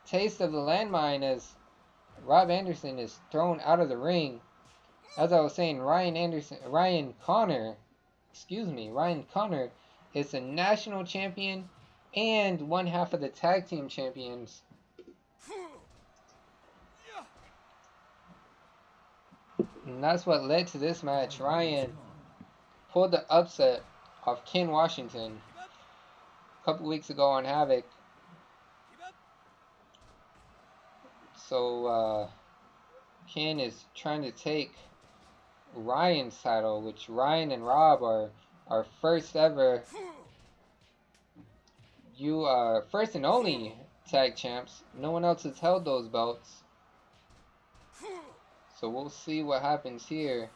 taste of the landmine as Rob Anderson is thrown out of the ring. As I was saying, Ryan Connor is the national champion and one half of the tag team champions. And that's what led to this match. Ryan pulled the upset of Ken Washington a couple weeks ago on Havoc. So Ken is trying to take Ryan's title, which Ryan and Rob are our first ever, first and only tag champs. No one else has held those belts. So we'll see what happens here,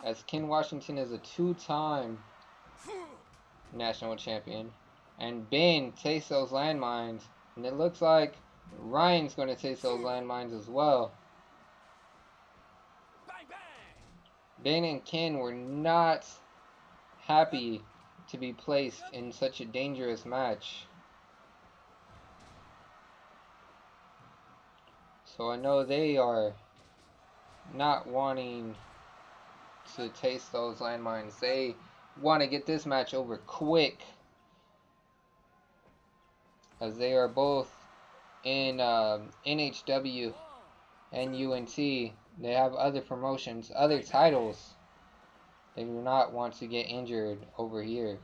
as Ken Washington is a two-time national champion. And Ben takes those landmines, and it looks like Ryan's going to take those landmines as well. Ben and Ken were not happy to be placed in such a dangerous match. So I know they are not wanting to taste those landmines. They want to get this match over quick, as they are both in NHW and UNT. They have other promotions, other titles. They do not want to get injured over here.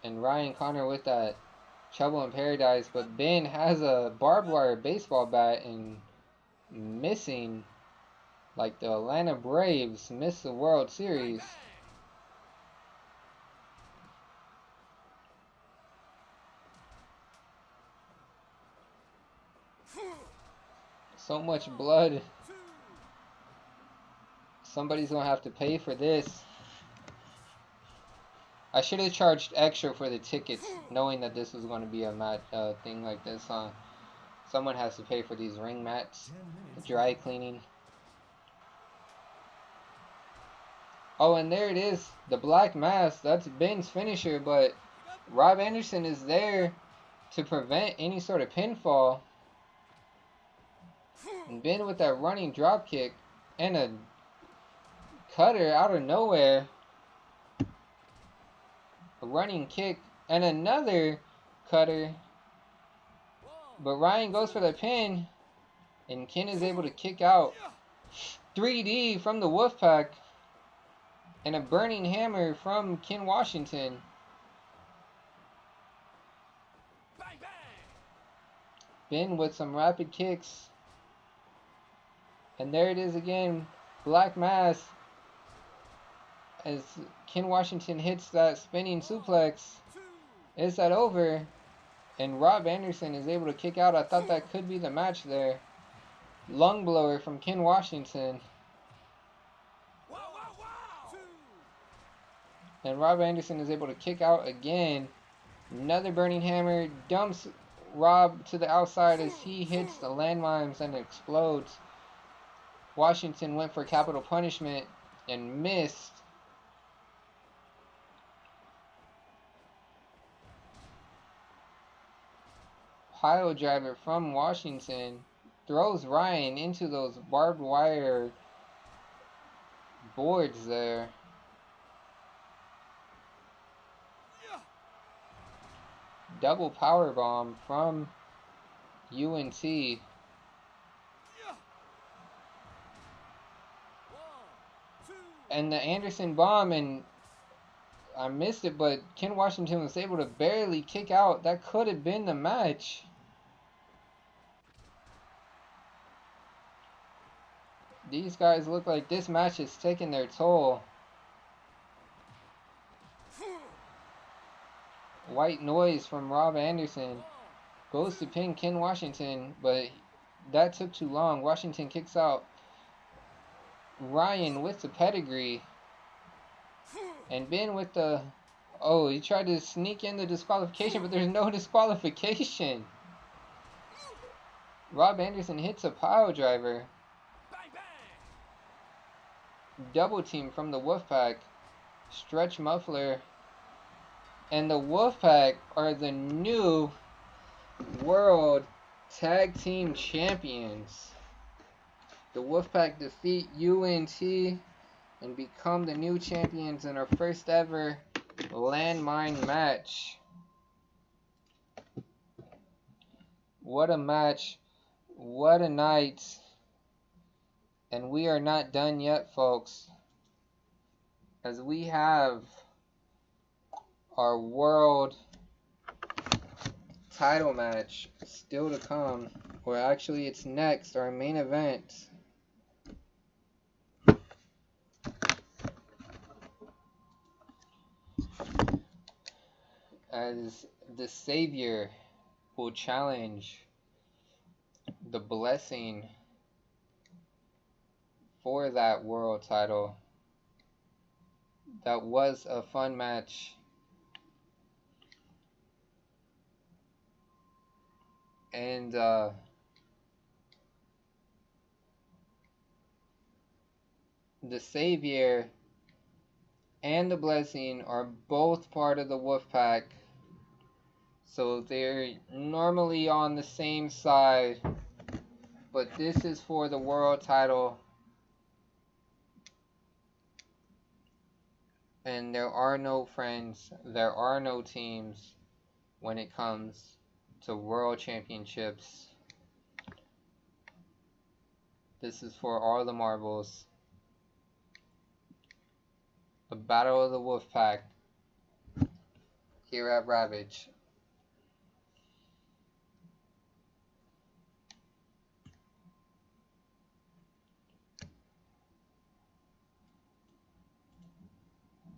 And Ryan Connor with that Trouble in Paradise, but Ben has a barbed wire baseball bat and missing, like the Atlanta Braves missed the World Series. So much blood. Somebody's gonna have to pay for this. I should have charged extra for the tickets, knowing that this was going to be a thing like this. Someone has to pay for these ring mats, the dry cleaning. Oh, and there it is, the black mass. That's Ben's finisher, but Rob Anderson is there to prevent any sort of pinfall. And Ben with that running drop kick and a cutter out of nowhere. A running kick and another cutter. But Ryan goes for the pin, and Ken is able to kick out. 3D from the Wolfpack, and a burning hammer from Ken Washington. Ben with some rapid kicks. And there it is again, Black Mass, as Ken Washington hits that spinning suplex. Is that over? And Rob Anderson is able to kick out. I thought that could be the match there. Lung blower from Ken Washington. And Rob Anderson is able to kick out again. Another burning hammer dumps Rob to the outside as he hits the landmines and explodes. Washington went for capital punishment and missed. Pile driver from Washington throws Ryan into those barbed wire boards there. double power bomb from UNT. And the Anderson bomb, and I missed it, but Ken Washington was able to barely kick out. That could have been the match. These guys look like this match is taking their toll. White noise from Rob Anderson. Goes to pin Ken Washington, but that took too long. Washington kicks out. Ryan with the pedigree. And Ben with the... Oh, he tried to sneak in the disqualification, but there's no disqualification. Rob Anderson hits a pile driver. Double team from the Wolfpack. Stretch muffler. And the Wolfpack are the new World Tag Team Champions. The Wolfpack defeat UNT and become the new champions in our first ever landmine match. What a match. What a night. And we are not done yet, folks, as we have our world title match still to come. Or actually, it's next, our main event. As the Savior will challenge the Blessing for that world title. That was a fun match. And the Savior and the Blessing are both part of the Wolfpack. So they're normally on the same side. But this is for the world title. And there are no friends, there are no teams when it comes to world championships. This is for all the marbles. The Battle of the Wolfpack here at Ravage.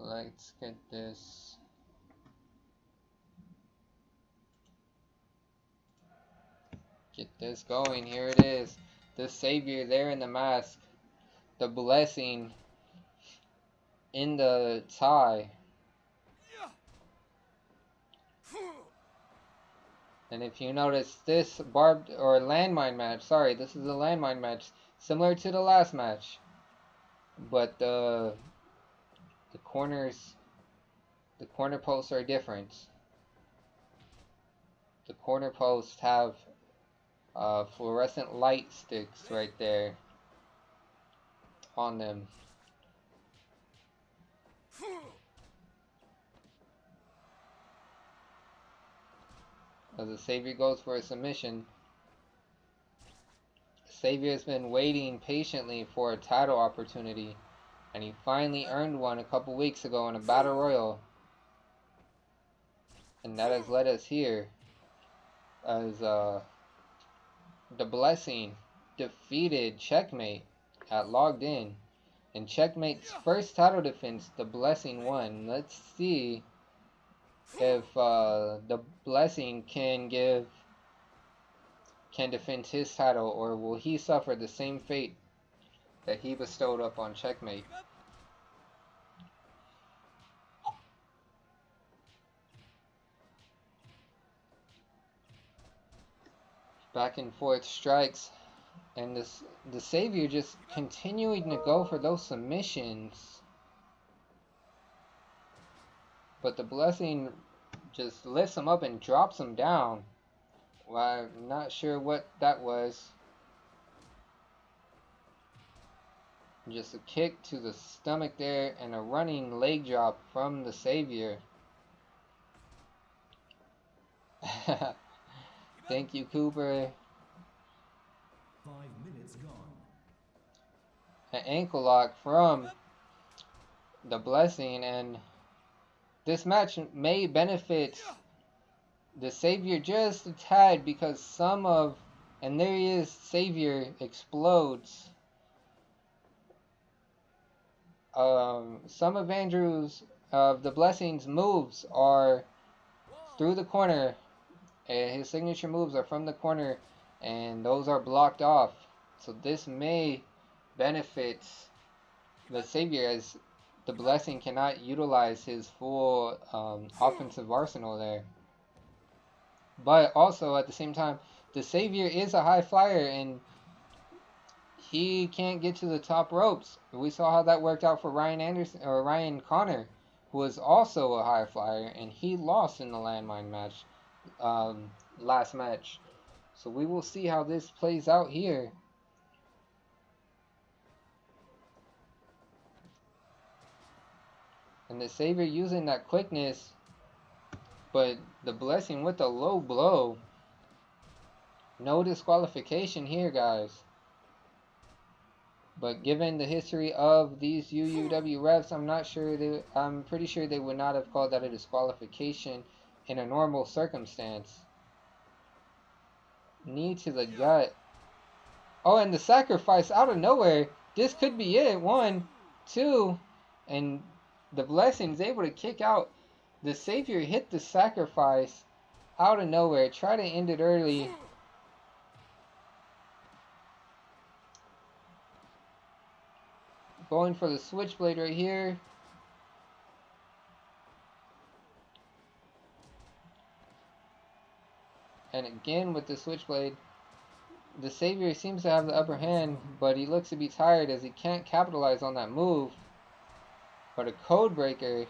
Let's get this. Get this going. Here it is. The Savior there in the mask. The Blessing in the tie. And if you notice, this barbed or landmine match, sorry, this is a landmine match similar to the last match, but the corner posts are different. The corner posts have fluorescent light sticks right there on them. As the Savior goes for a submission. Savior has been waiting patiently for a title opportunity, and he finally earned one a couple weeks ago in a Battle Royal. And that has led us here as the Blessing defeated Checkmate at Logged In. In Checkmate's first title defense, the Blessing won. Let's see if the Blessing can defend his title, or will he suffer the same fate that he bestowed up on Checkmate. Back and forth strikes, and the Savior just continuing to go for those submissions. But the Blessing just lifts him up and drops him down. Well, I'm not sure what that was. Just a kick to the stomach there and a running leg drop from the Savior. Thank you, Cooper. 5 minutes gone. An ankle lock from the Blessing, and this match may benefit the Savior just a tad because and there he is, Savior explodes. Some of the Blessing's moves are through the corner, and his signature moves are from the corner, and those are blocked off. So this may benefit the Savior as the Blessing cannot utilize his full offensive arsenal there. But also at the same time, the Savior is a high flyer and he can't get to the top ropes. We saw how that worked out for Ryan Connor, who was also a high flyer, and he lost in the landmine match, last match. So we will see how this plays out here. And the Savior using that quickness, but the Blessing with a low blow. No disqualification here, guys. But given the history of these UUW refs, I'm pretty sure they would not have called that a disqualification in a normal circumstance. Knee to the gut. Oh, and the sacrifice out of nowhere. This could be it. 1, 2, and the Blessing's able to kick out. The Savior hit the sacrifice out of nowhere. Try to end it early. Going for the switchblade right here. And again with the switchblade. The Savior seems to have the upper hand, but he looks to be tired as he can't capitalize on that move. But a code breaker.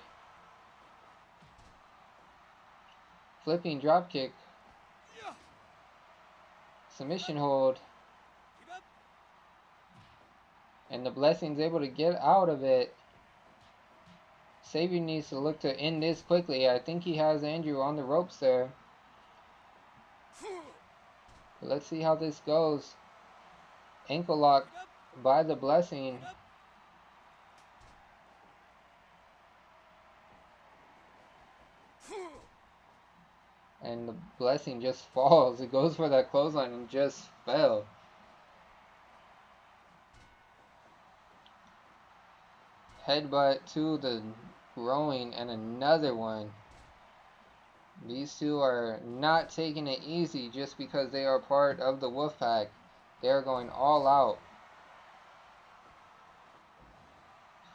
Flipping dropkick. Submission hold. And the Blessing's able to get out of it. Savior needs to look to end this quickly. I think he has Andrew on the ropes there. But let's see how this goes. Ankle lock by the Blessing. And the Blessing just falls. It goes for that clothesline and just fell. Headbutt to the groin and another one. These two are not taking it easy just because they are part of the Wolfpack. They are going all out.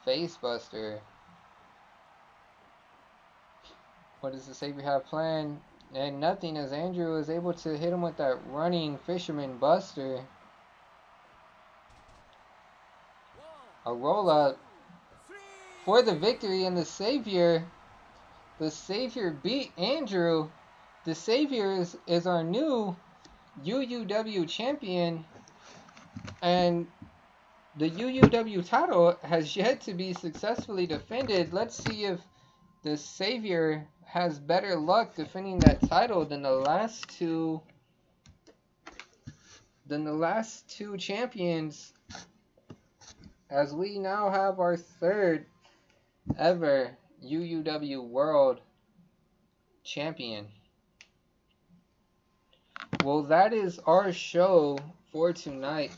Facebuster. What does the Savior have planned? And nothing, as Andrew is able to hit him with that running Fisherman Buster. A roll up for the victory, and the Savior beat Andrew. The Savior is our new UUW champion, and the UUW title has yet to be successfully defended. Let's see if the Savior has better luck defending that title than the last two champions, as we now have our third ever UUW World Champion. Well, that is our show for tonight.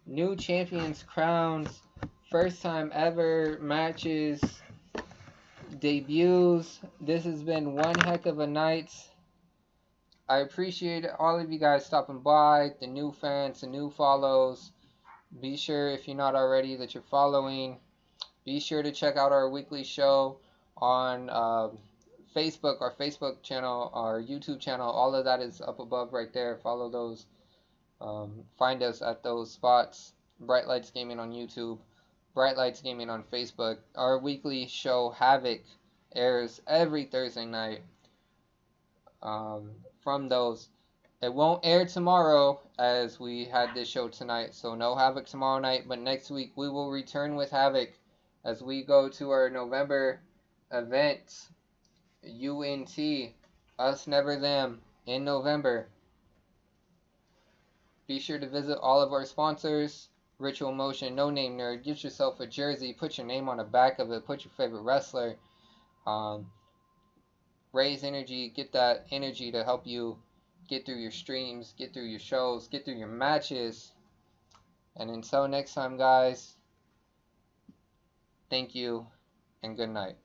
New champions crowned, first time ever matches, debuts. This has been one heck of a night. I appreciate all of you guys stopping by, the new fans, the new follows. Be sure, if you're not already, that you're following. Be sure to check out our weekly show on Facebook, our Facebook channel, our YouTube channel. All of that is up above right there. Follow those. Find us at those spots. Bright Lights Gaming on YouTube, Bright Lights Gaming on Facebook. Our weekly show, Havoc, airs every Thursday night. From those, it won't air tomorrow as we had this show tonight, so no Havoc tomorrow night, but next week we will return with Havoc as we go to our November event, UNT, Us Never Them in November. Be sure to visit all of our sponsors. Ritual Motion, No Name Nerd. Get yourself a jersey. Put your name on the back of it. Put your favorite wrestler. Raise energy. Get that energy to help you get through your streams, get through your shows, get through your matches. And until next time, guys, thank you and good night.